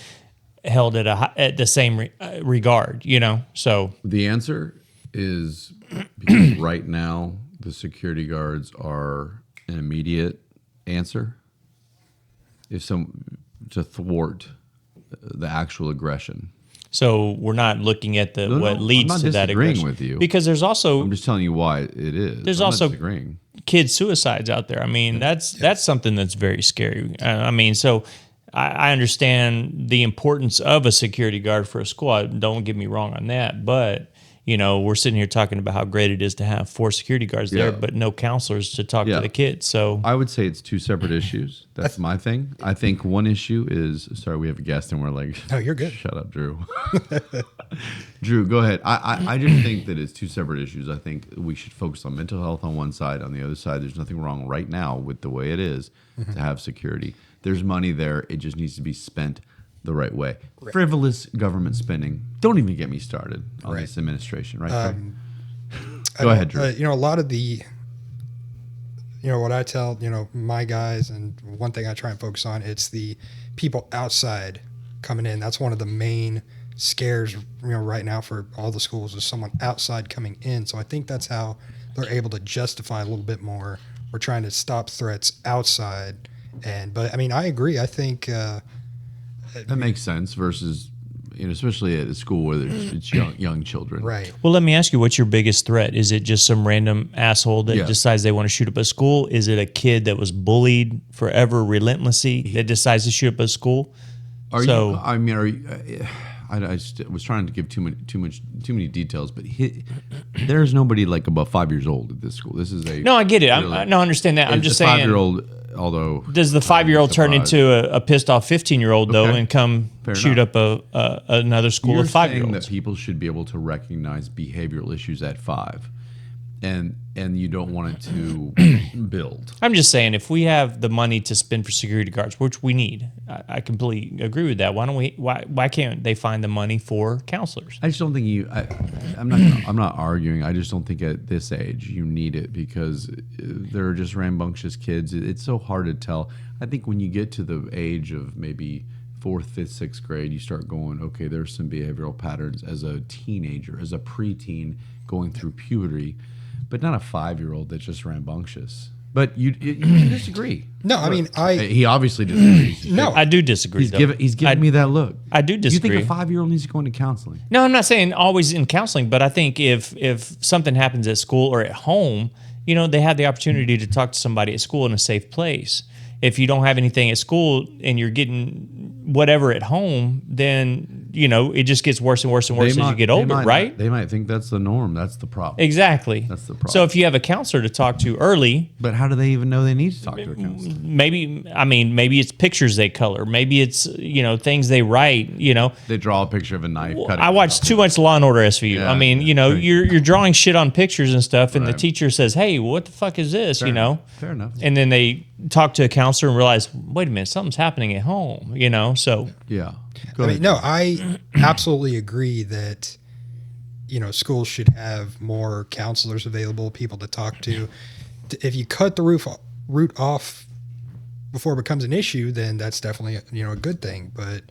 held at the same regard, So the answer is because right now the security guards are an immediate answer. To thwart the actual aggression. So we're not looking at what leads I'm not to that disagreeing aggression. with you. Because there's also I'm just telling you why it is. There's I'm also not disagreeing. kid suicides out there. I mean, that's something that's very scary. So I understand the importance of a security guard for a school. Don't get me wrong on that. But, we're sitting here talking about how great it is to have 4 security guards there, but no counselors to talk to the kids. So I would say it's 2 separate issues. That's my thing. I think one issue is, sorry, we have a guest and we're like, No, you're good. Shut up, Drew. Drew, go ahead. I just think that it's 2 separate issues. I think we should focus on mental health on one side. On the other side, there's nothing wrong right now with the way it is to have security. There's money there. It just needs to be spent the right way. Right. Frivolous government spending. Don't even get me started on this administration, right? Go ahead, Drew. A lot of the what I tell, my guys, and one thing I try and focus on, it's the people outside coming in. That's one of the main scares, right now for all the schools is someone outside coming in. So I think that's how they're able to justify a little bit more. We're trying to stop threats outside. But I mean, I agree. I think that makes sense versus, especially at a school where it's young children. Right. Well, let me ask you, what's your biggest threat? Is it just some random asshole that decides they want to shoot up a school? Is it a kid that was bullied forever relentlessly that decides to shoot up a school? I just was trying to give too many details, but there's nobody like above 5 years old at this school. This is No, I get it. I understand that. I'm just saying. 5-year-old, although does the 5-year-old turn into a pissed off 15-year-old though, and come shoot up another school You're of 5-year-olds? That people should be able to recognize behavioral issues at 5, and you don't want it to build. I'm just saying, if we have the money to spend for security guards, which we need, I completely agree with that. Why can't they find the money for counselors? I just don't think I'm not arguing. I just don't think at this age you need it because they're just rambunctious kids. It's so hard to tell. I think when you get to the age of maybe 4th, 5th, 6th grade, you start going, okay, there's some behavioral patterns as a teenager, as a preteen going through puberty. But not a 5-year-old that's just rambunctious. But you disagree. No, I mean, he obviously disagrees. No, I do disagree. He's giving me that look. I do disagree. You think a 5-year-old needs to go into counseling? No, I'm not saying always in counseling, but I think if something happens at school or at home, they have the opportunity to talk to somebody at school in a safe place. If you don't have anything at school and you're getting whatever at home, then it just gets worse and worse and worse as you get older, right? They might think that's the norm. That's the problem. Exactly. That's the problem. So if you have a counselor to talk to early, but how do they even know they need to talk to a counselor? Maybe it's pictures they color. Maybe it's things they write. They draw a picture of a knife. I watch too much Law and Order SVU. Yeah, I mean, you're drawing shit on pictures and stuff, and the teacher says, "Hey, what the fuck is this?" Fair enough. And then they talk to a counselor and realize, wait a minute, something's happening at home. So yeah. I absolutely agree that schools should have more counselors available, people to talk to. If you cut the root off before it becomes an issue, then that's definitely a good thing. But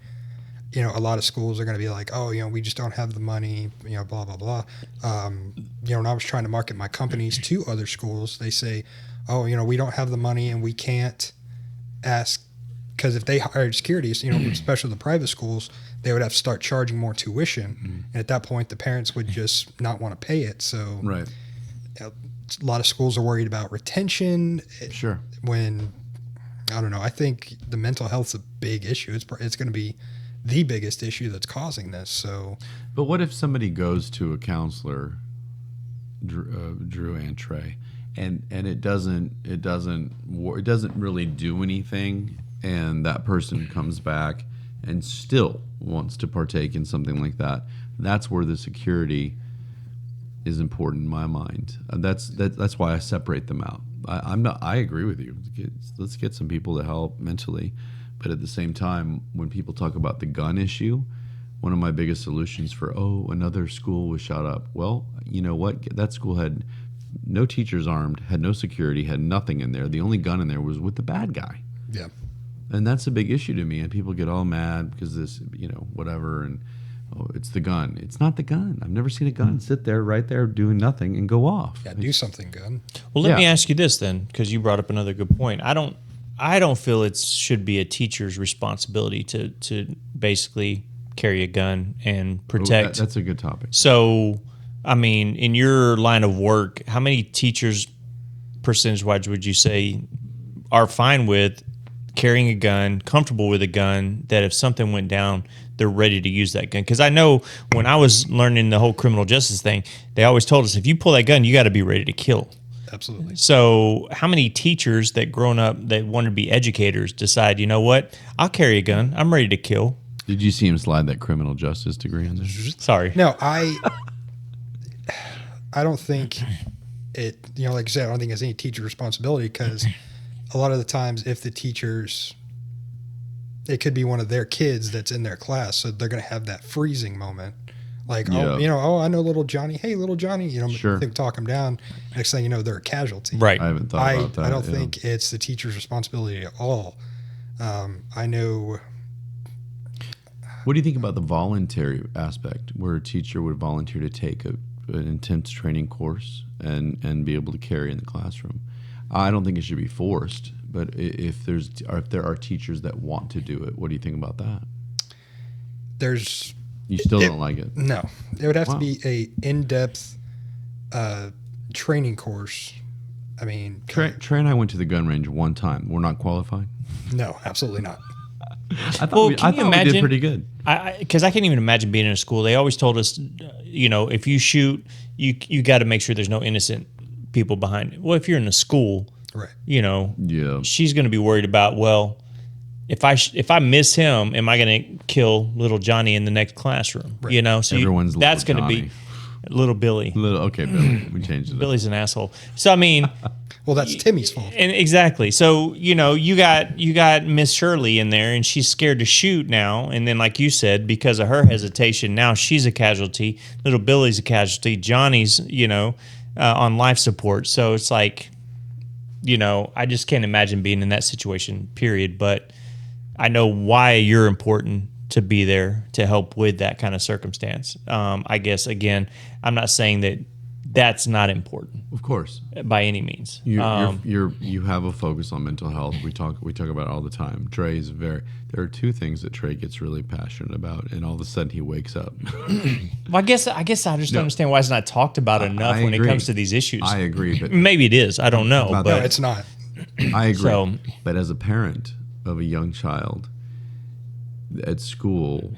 a lot of schools are going to be like, oh, we just don't have the money, blah blah blah. When I was trying to market my companies to other schools, they say, oh, we don't have the money and we can't ask. Because if they hired securities, especially the private schools, they would have to start charging more tuition. And at that point, the parents would just not want to pay it. So a lot of schools are worried about retention. Sure. When, I don't know, I think the mental health's a big issue. It's going to be the biggest issue that's causing this. So, but what if somebody goes to a counselor, Drew and Trey, and it doesn't really do anything, and that person comes back and still wants to partake in something like that? That's where the security is important in my mind. That's why I separate them out. I agree with you. Let's get some people to help mentally, but at the same time, when people talk about the gun issue, one of my biggest solutions for another school was shot up. Well, you know what? That school had no teachers armed, had no security, had nothing in there. The only gun in there was with the bad guy. Yeah. And that's a big issue to me. And people get all mad because this, whatever. And it's the gun. It's not the gun. I've never seen a gun sit there, right there, doing nothing and go off. Yeah, do something good. Well, let me ask you this then, because you brought up another good point. I don't feel it should be a teacher's responsibility to basically carry a gun and protect. That's a good topic. So, I mean, in your line of work, how many teachers, percentage-wise, would you say are fine with carrying a gun, comfortable with a gun, that if something went down, they're ready to use that gun? Because I know when I was learning the whole criminal justice thing, they always told us, if you pull that gun, you got to be ready to kill. Absolutely. So how many teachers that grown up that want to be educators decide, you know what, I'll carry a gun, I'm ready to kill? Did you see him slide that criminal justice degree in there? Sorry. No, I don't think it, like I said, I don't think it's any teacher responsibility, because a lot of the times if the teachers, it could be one of their kids that's in their class, so they're going to have that freezing moment. Like, Yeah. I know little Johnny. Hey, little Johnny. Sure. They talk him down. Next thing you know, they're a casualty. Right. I haven't thought about that. I don't yeah. think it's the teacher's responsibility at all. I know. What do you think about the voluntary aspect, where a teacher would volunteer to take an intense training course and be able to carry in the classroom? I don't think it should be forced, but if there are teachers that want to do it, what do you think about that? You still don't like it? No, it would have Wow. to be a in-depth training course. I mean, Trey and I went to the gun range one time. We're not qualified. no, absolutely not. I thought, Well, we, can I you thought we imagine- did pretty good. Because I can't even imagine being in a school. They always told us, if you shoot, you got to make sure there's no innocent people behind it. Well, if you're in a school, Right. Yeah. she's going to be worried about, well, if I miss him, am I going to kill little Johnny in the next classroom? Right. So Everyone's that's little going to be little Billy. Okay, Billy. We changed it. up. Billy's an asshole. So I mean, Well, that's Timmy's fault. and exactly. So you got Miss Shirley in there, and she's scared to shoot now. And then, like you said, because of her hesitation, now she's a casualty. Little Billy's a casualty. Johnny's on life support. So it's like, I just can't imagine being in that situation. Period. But I know why you're important to be there to help with that kind of circumstance. I guess again, I'm not saying that that's not important Of course. by any means. You have a focus on mental health. We talk about it all the time. Trey's there are two things that Trey gets really passionate about, and all of a sudden he wakes up. Well, I guess I just don't understand why it's not talked about enough I when agree. it comes to these issues. I agree, but Maybe it is. I don't know, About No, but it's not. I agree. So- But as a parent of a young child at school,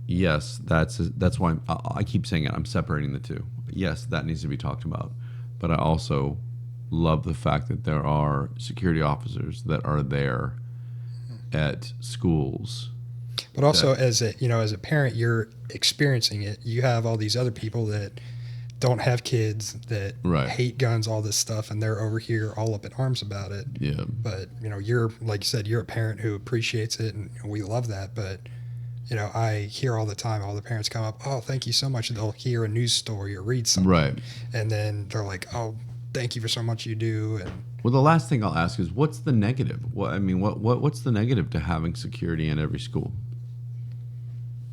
yes, that's why I keep saying it. I'm separating the two. Yes, that needs to be talked about. But I also love the fact that there are security officers that are there at schools. But also, as a parent, you're experiencing it. You have all these other people that don't have kids, that Right. hate guns, all this stuff, and they're over here all up in arms about it. Yeah. But you're, like you said, you're a parent who appreciates it, and we love that. But I hear all the time, all the parents come up, oh, thank you so much. They'll hear a news story or read something, Right. and then they're like, oh, thank you for so much you do. And Well, the last thing I'll ask is, what's the negative? What's the negative to having security in every school?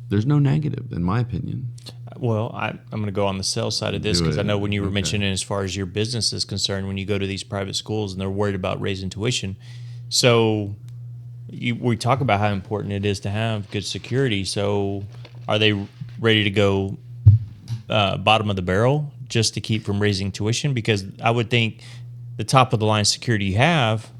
There's no negative, in my opinion. well, I'm going to go on the sales side of this Do because it. I know when you were Okay. mentioning as far as your business is concerned, when you go to these private schools and they're worried about raising tuition. So we talk about how important it is to have good security. So are they ready to go bottom of the barrel just to keep from raising tuition? Because I would think the top of the line security you have,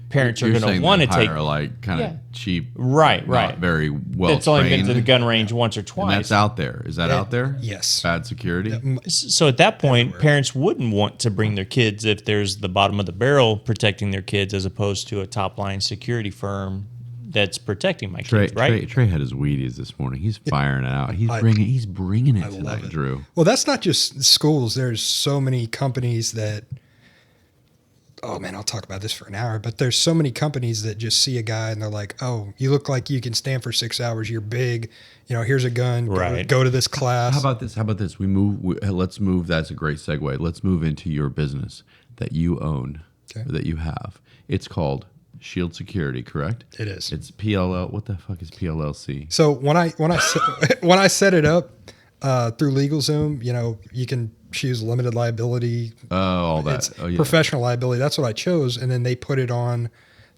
parents You're are going saying to want to that take. hire, like kind of Yeah. cheap, Right, not right. very well It's only been to the trained. gun range once or And twice. that's out there. Is that out there? yes. Bad security. So at that point, parents wouldn't want to bring their kids if there's the bottom of the barrel protecting their kids as opposed to a top line security firm that's protecting my kids, right? Trey had his Wheaties this morning. He's firing it out. He's I- bringing it love tonight, it. Drew. Well, that's not just schools. There's so many companies that, oh man, I'll talk about this for an hour, but there's so many companies that just see a guy and they're like, oh, you look like you can stand for 6 hours. You're big. Here's a gun. Right. Go to this class. How about this? Let's move. That's a great segue. Let's move into your business that you own, Okay. or that you have. It's called Shield Security, correct? It is. It's PLL. What the fuck is PLLC? So when I when I set it up through LegalZoom, you can choose limited liability. Oh, all that. It's Oh, yeah. professional liability. That's what I chose, and then they put it on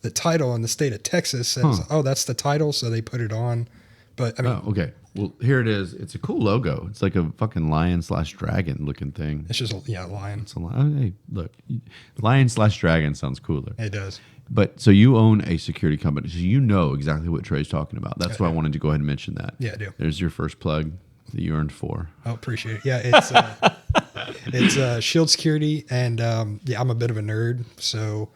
the title in the state of Texas. Says, oh, that's the title, so they put it on. But I mean, Oh, okay. Well, here it is. It's a cool logo. It's like a fucking lion/dragon looking thing. it's just a lion. It's a lion. Hey, look, lion/dragon sounds cooler. It does. But so you own a security company, so you know exactly what Trey's talking about. That's why I wanted to go ahead and mention that. Yeah, I do. There's your first plug that you earned for. I appreciate it. Yeah, it's Shield Security, and I'm a bit of a nerd, so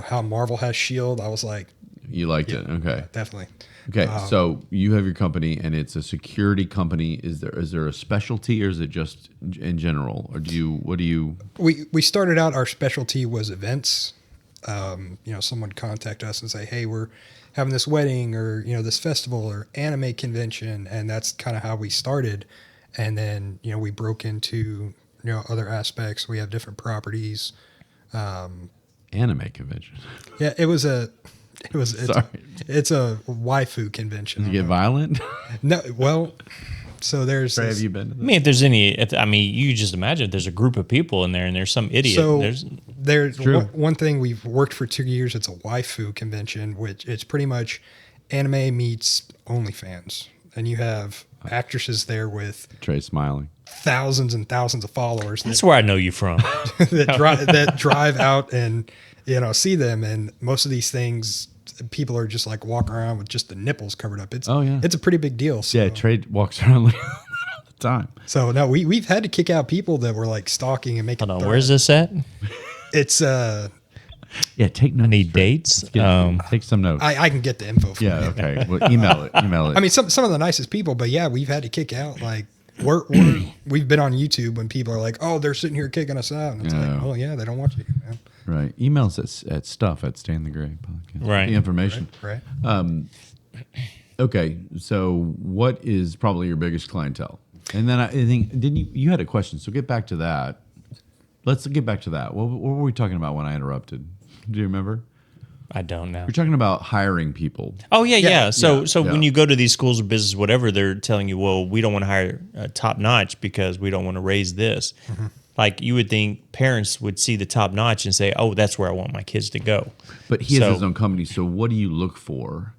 how Marvel has Shield, I was like, You liked it, okay? definitely. Okay, so you have your company, and it's a security company. Is there a specialty, or is it just in general, or what do you? We started out, our specialty was events, Someone contact us and say, hey, we're having this wedding or, this festival or anime convention. And that's kind of how we started. And then, we broke into, other aspects. We have different properties. Anime convention. Yeah, it's a waifu convention. Did you get violent? No, well, so there's. Have you been to that? I mean, if there's you just imagine if there's a group of people in there and there's some idiot. So there's True. one thing we've worked for 2 years. It's a waifu convention, which it's pretty much anime meets OnlyFans, and you have actresses there with Trey smiling. thousands and thousands of followers that's where I know you from. that drive out and see them. And most of these things, people are just like walking around with just the nipples covered up. It's a pretty big deal. So. Yeah, Trey walks around like all the time. So no, we've had to kick out people that were like stalking and making. Hold on, where's this at? It's Yeah, take notes. Any dates? Take some notes. I can get the info for you. Yeah, okay. Well, email it. I mean, some of the nicest people, but yeah, we've had to kick out. Like we've been on YouTube when people are like, "Oh, they're sitting here kicking us out," and it's like, "Oh yeah, they don't want you." Man. Right. Emails at stuff@StanTheGray podcast. Right. The information. Right. Okay. So, what is probably your biggest clientele? And then I think you had a question? So get back to that. Let's get back to that. What were we talking about when I interrupted? Do you remember? I don't know. We're talking about hiring people. Oh yeah. So Yeah. when you go to these schools of business, whatever, they're telling you, well, we don't want to hire top notch because we don't want to raise this. Mm-hmm. Like you would think parents would see the top notch and say, oh, that's where I want my kids to go. But he has his own company. So what do you look for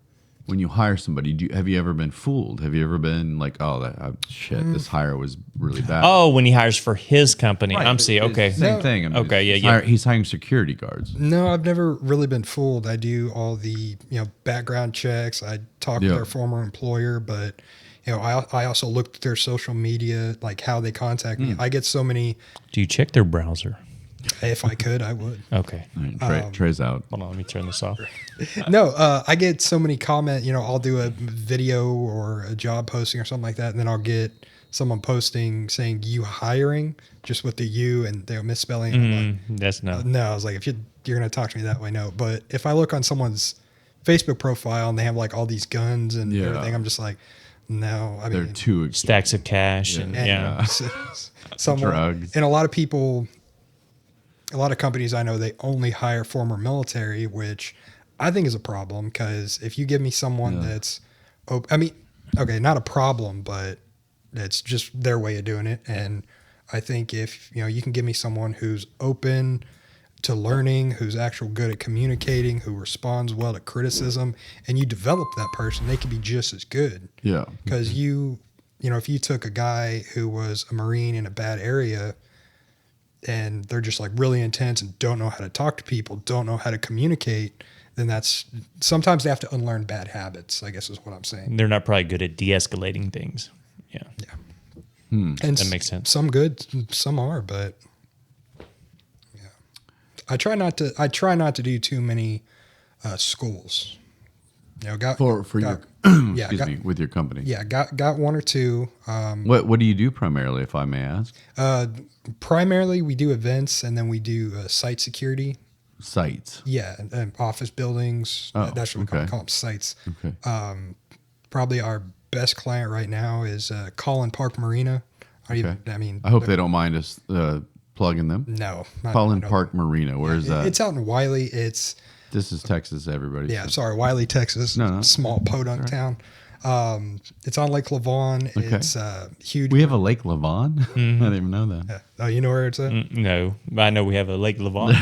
when you hire somebody? Have you ever been fooled? Have you ever been like, oh, this hire was really bad? Oh, when he hires for his company. Right. I'm seeing. Okay. Same thing. I mean, Okay. He's hiring security guards. No, I've never really been fooled. I do all the background checks. I talk with their former employer, but I also looked at their social media, like how they contact me. I get so many. Do you check their browser? If I could, I would. Okay. Right, Trey's out. Hold on. Let me turn this off. No, I get so many comments. I'll do a video or a job posting or something like that, and then I'll get someone posting saying "you hiring" just with the "you" and they're misspelling. Like, That's no. no, I was like, if you're going to talk to me that way, no. But if I look on someone's Facebook profile and they have like all these guns and everything, I'm just like, no. I mean, they're too stacks of cash and drugs. And a lot of people. A lot of companies I know, they only hire former military, which I think is a problem because if you give me someone that's, not a problem, but it's just their way of doing it. And I think if, you can give me someone who's open to learning, who's actually good at communicating, who responds well to criticism, and you develop that person, they could be just as good. Yeah. Because if you took a guy who was a Marine in a bad area, and they're just like really intense and don't know how to talk to people, don't know how to communicate, then sometimes they have to unlearn bad habits, I guess is what I'm saying. They're not probably good at de-escalating things. Yeah. Yeah. And that makes sense. Some good, some are, but yeah. I try not to do too many schools. With your company. Yeah, got one or two. What do you do primarily, if I may ask? Primarily, we do events, and then we do site security. Sites. Yeah, and office buildings. That's what we call them, sites. Okay. Probably our best client right now is Collin Park Marina. I hope they don't mind us plugging them. No. Collin Park Marina. Where is that? It's out in Wiley. This is Texas, everybody. Yeah, sorry, Wiley, Texas. No. Small podunk town. It's on Lake Lavon. Okay. It's huge. We have a Lake Lavon? Mm-hmm. I didn't even know that. Yeah. Oh, you know where it's at? No, but I know we have a Lake Lavon.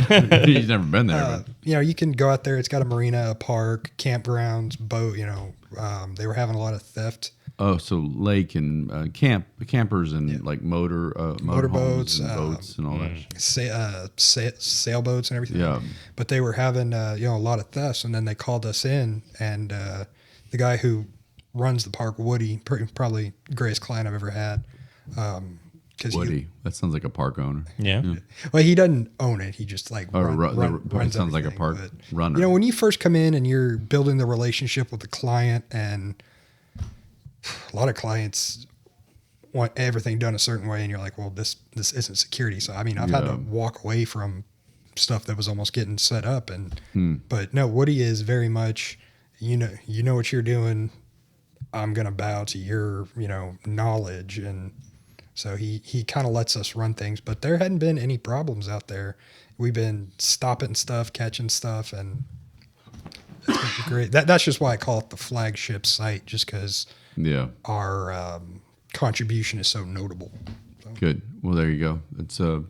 He's never been there. You can go out there. It's got a marina, a park, campgrounds, boat. They were having a lot of theft. Oh, so lake and campers and like motorboats and boats and all that. Sailboats and everything. Yeah. But they were having a lot of thefts, and then they called us in, and the guy who runs the park, Woody, probably the greatest client I've ever had. Woody, that sounds like a park owner. Yeah. Well, he doesn't own it. He just like runs sounds like a park runner. When you first come in and you're building the relationship with the client, and a lot of clients want everything done a certain way, and you're like, well, this isn't security. So I've had to walk away from stuff that was almost getting set up. And but no, Woody is very much, you know what you're doing. I'm gonna bow to your knowledge, and so he kind of lets us run things. But there hadn't been any problems out there. We've been stopping stuff, catching stuff, and it's been great. That's just why I call it the flagship site, just because our contribution is so notable. So. Good. Well, there you go. It's so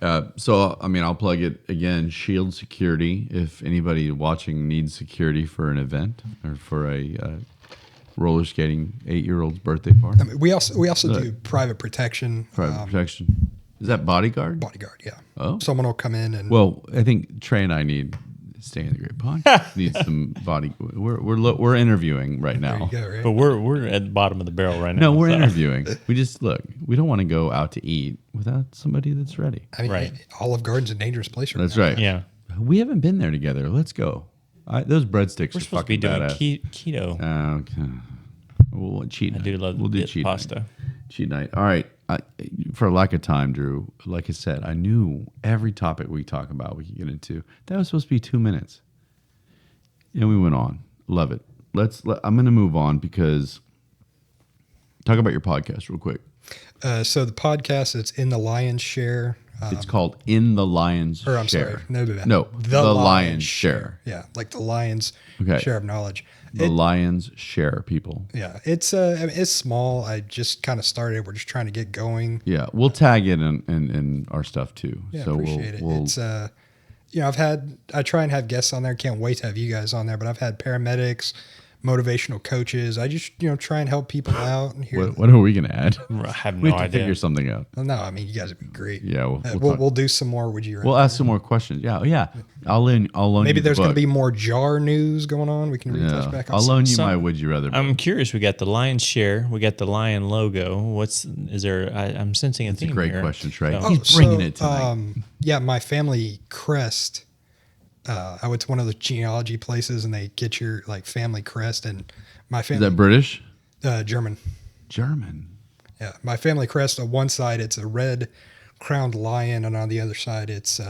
I mean, I'll plug it again. Shield Security. If anybody watching needs security for an event or for a roller skating 8-year-old's birthday party, I mean, we also do private protection. Private protection. Is that bodyguard? Bodyguard, yeah. Oh. Someone will come in and. Well, I think Trey and I need Stay in the Great Pond. Need some body. We're interviewing right now. There you go, right? But we're at the bottom of the barrel right now. No, we're so. interviewing. We just look. We don't want to go out to eat without somebody that's ready. I mean, Right. Olive Garden's a dangerous place right That's now. right. Yeah. We haven't been there together. Let's go. Those breadsticks We're are supposed to fucking be doing badass. keto. Okay. We'll cheat. I night. do love We'll do the cheat pasta. Night. Cheat night. All right. For lack of time, Drew. Like I said, I knew every topic we talk about we could get into. That was supposed to be 2 minutes, and we went on. Love it. I'm going to move on because talk about your podcast real quick. So the podcast, it's in the lion's share. It's called In the Lion's Or I'm Share. sorry, No, the Lion's Share. Yeah, like the lion's Okay. share of knowledge. The Lion's Share, people. Yeah, it's I mean, it's small. I just kind of started. We're just trying to get going. Yeah, we'll tag it in our stuff too. Yeah, so appreciate it. we'll It's I try and have guests on there. Can't wait to have you guys on there. But I've had paramedics, motivational coaches. I just try and help people out. And hear. what are we gonna add? I have We no have to idea. figure something out. Well, no, I mean you guys would be great. Yeah, we'll talk. We'll do some more. Would you? We'll ask some more questions. Yeah. I'll loan Maybe you there's the going to book. be more jar news going on. We can retouch back on. I'll loan you some- my Would You Rather book. I'm curious. We got the lion's share. We got the lion logo. Is there? I'm sensing a It's a theme great here. question, Trey. So- He's bringing it tonight. Yeah, my family crest. I went to one of the genealogy places, and they get your family crest, and my Is family that British? German. German. Yeah, my family crest. On one side, it's a red crowned lion, and on the other side, it's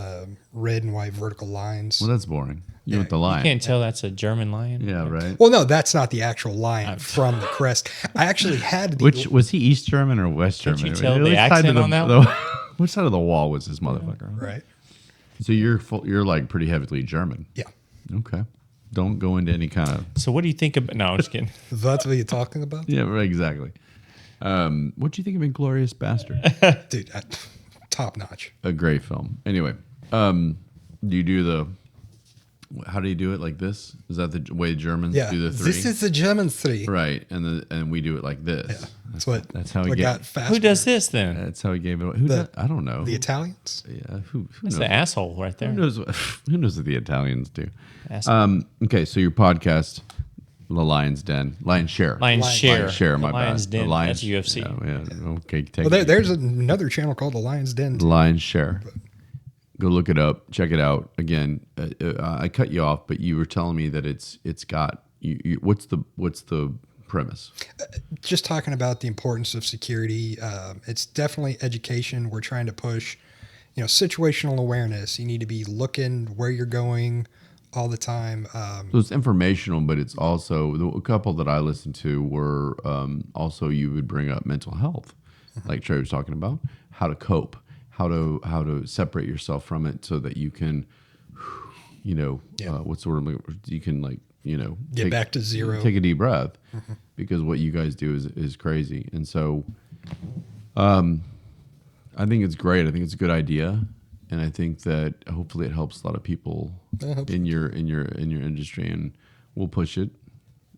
red and white vertical lines. Well, that's boring. You went the You lion. can't tell that's a German lion. Yeah, right. Well, no, that's not the actual lion from the crest. I actually had the Which was he? East German or West Can't German? you tell the Which side accent of on that Which side of the wall was this motherfucker? right. So you're like pretty heavily German. Yeah, Okay. Don't go into any kind of So what do you think about? No, I'm just kidding. that's what you're talking about, yeah, right, exactly. What do you think of Inglourious Bastard? dude. Top notch. A great film. Anyway, do you do the? How do you do it? Like this? Is that the way Germans Yeah, do the three? this is the German three. right, and we do it like this. Yeah, that's how we what get. got faster. Who does this then? That's how he gave it away. Who The- does, I don't know. The Italians? Yeah, who That's knows? the asshole right there. Who knows? Who knows what the Italians do? Asshole. Okay, so your podcast, The Lion's Den, Lion's Share, Lion's Share. Lion's Share. My The Lion's bad. Den. The Lion's, That's UFC. Yeah. Okay, take Well, it. there's another channel called the Lion's Den. The Lion's Share. Go look it up. Check it out. Again, I cut you off, but you were telling me that it's got. What's the premise? Just talking about the importance of security. It's definitely education. We're trying to push, situational awareness. You need to be looking where you're going all the time. So it's informational, but it's also a couple that I listened to were also you would bring up mental health, like Trey was talking about, how to cope, how to separate yourself from it so that you can, what sort of you can Get back to zero. take a deep breath, because what you guys do is crazy, and so, I think it's great. I think it's a good idea. And I think that hopefully it helps a lot of people in your industry, and we'll push it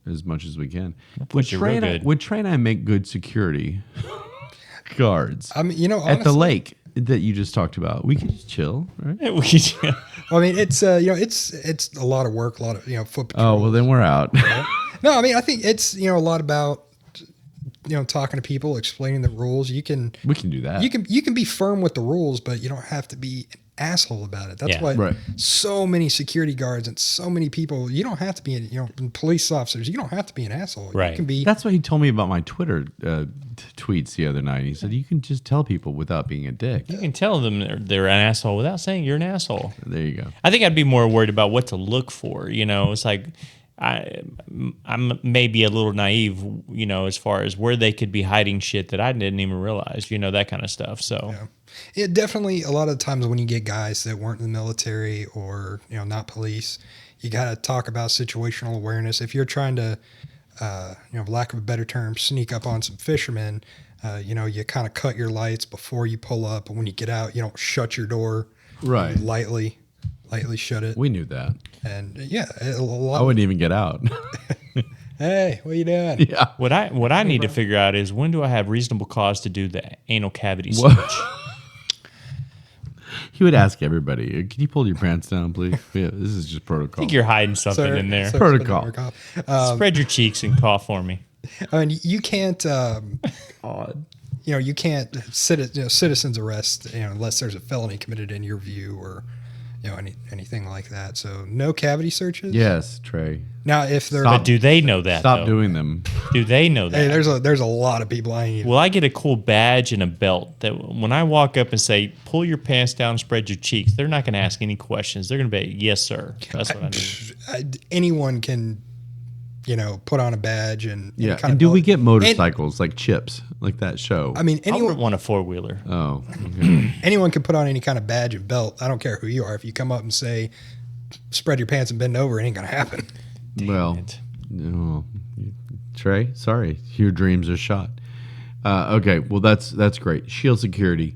as much as we can. push it real good. Would Trey and I make good security guards I mean, at the honestly, lake that you just talked about? We could just chill, right? I mean, it's it's a lot of work, a lot of foot patrol. Oh well, then we're out. No, I mean, I think it's a lot about talking to people, explaining the rules. We can do that. You can be firm with the rules, but you don't have to be asshole about it. That's Yeah. what Right. so many security guards and so many people. You don't have to be, police officers. You don't have to be an asshole. Right. You can be. That's what he told me about my Twitter tweets the other night. He said you can just tell people without being a dick. You can tell them they're an asshole without saying you're an asshole. There you go. I think I'd be more worried about what to look for. It's like I'm maybe a little naive, as far as where they could be hiding shit that I didn't even realize, that kind of stuff. So It definitely, a lot of times when you get guys that weren't in the military or, not police, you got to talk about situational awareness. If you're trying to, for lack of a better term, sneak up on some fishermen, you kind of cut your lights before you pull up. And when you get out, you don't shut your door. Right. You lightly shut it. We knew that. And yeah, a lot. I wouldn't even get out. Hey, what are you doing? Yeah. what I need to figure out is, when do I have reasonable cause to do the anal cavity search? He would ask everybody, "Can you pull your pants down, please?" Yeah, this is just protocol. I think you're hiding something in there. Protocol. Spread your cheeks and cough for me. I mean, you can't. You can't citizens arrest unless there's a felony committed in your view or anything like that. So no cavity searches. Yes, Trey. Now if they're But do they know that? Stop though? doing them. Do they know that? hey, there's a lot of people I ain't. Will I get a cool badge and a belt that when I walk up and say, pull your pants down, spread your cheeks, they're not going to ask any questions. They're going to be, yes, sir. That's what I need. Anyone can put on a badge and Yeah. kind And of do we get motorcycles like Chips, like that show? I mean, I would anyone want a four-wheeler. Oh, okay. anyone can put on any kind of badge and belt. I don't care who you are. If you come up and say, spread your pants and bend over, it ain't gonna happen. Well, it. no, Trey, sorry, your dreams are shot. Okay, well that's great. Shield Security,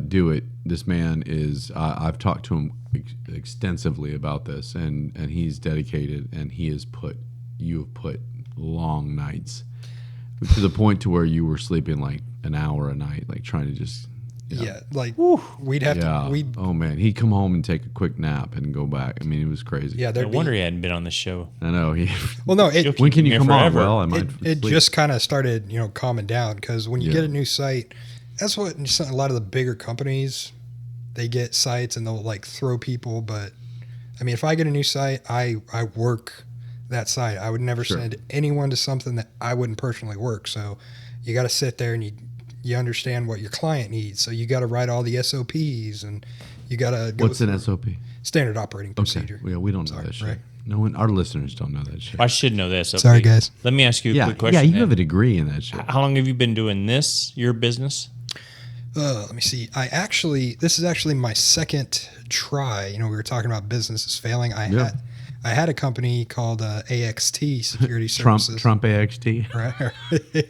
do it. This man is. I've talked to him extensively about this, and he's dedicated, and you have put long nights to the point to where you were sleeping like an hour a night, like trying to just. Yeah, like we'd have Yeah. to. Oh man, he'd come home and take a quick nap and go back. I mean, it was crazy. Yeah, No there'd wonder be. he hadn't been on the show. I know. Well, no, You'll it When keep can him you here come on? forever. Well, I might. it sleep. just kind of started, calming down because when you Yeah. get a new site, that's what a lot of the bigger companies, they get sites and they'll like throw people. But I mean, if I get a new site, I work that site. I would never Sure. send anyone to something that I wouldn't personally work. So you got to sit there and you understand what your client needs. So you got to write all the SOPs and you got to go What's an SOP? standard operating procedure. Yeah, we don't know that shit. right. No one, our listeners don't know that shit. I should know this. Sorry, guys. Let me ask you a Yeah, quick question. yeah, you then. have a degree in that shit. How long have you been doing this, your business? Let me see. This is actually my second try. We were talking about businesses failing. I had a company called AXT Security Services. Trump AXT. Right.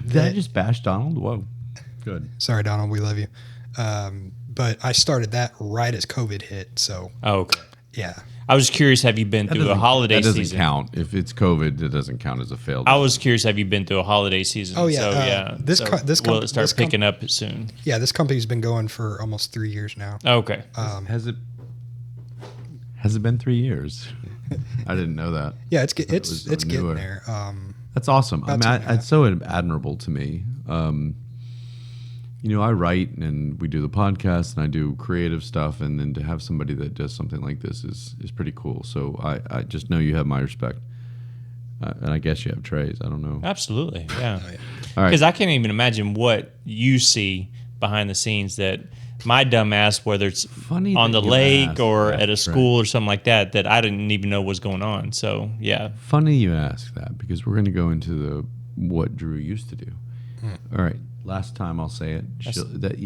Did I just bash Donald? Whoa, good. Sorry, Donald. We love you. But I started that right as COVID hit. So Oh, okay. yeah. I was curious, have you been through a holiday That doesn't season? count. If it's COVID, it doesn't count as a failed. I was curious, have you been through a holiday season? Oh, yeah, So, yeah. this so co- this will com- it start this com- picking up soon? Yeah. This company's been going for almost 3 years now. Okay. Has it been 3 years? I didn't know that. Yeah. It's was getting newer. there. That's awesome. About 2.5. It's so admirable to me. I write and we do the podcast and I do creative stuff, and then to have somebody that does something like this is pretty cool. So I just know you have my respect, and I guess you have Trey's. I don't know. Absolutely. Yeah. All right. Because I can't even imagine what you see behind the scenes that my dumb ass, whether it's Funny on that the you lake asked or that, at a Trey. school or something like that I didn't even know was going on. So, yeah. Funny you ask that, because we're going to go into what Drew used to do. All right. Last time I'll say it.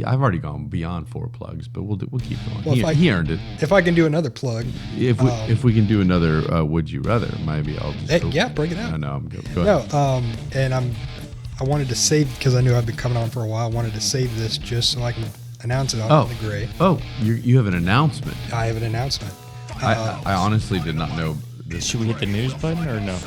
I've already gone beyond 4 plugs, but we'll keep going. Well, He earned it. if I can do another plug, If we can do another Would You Rather, maybe I'll just. yeah, bring it out. No, I'm good. Go ahead. No, and I wanted to save, because I knew I'd been coming on for a while. I wanted to save this just so I can announce it on the gray. Oh, you have an announcement. I have an announcement. I honestly did not know this. Should we hit the news button or no?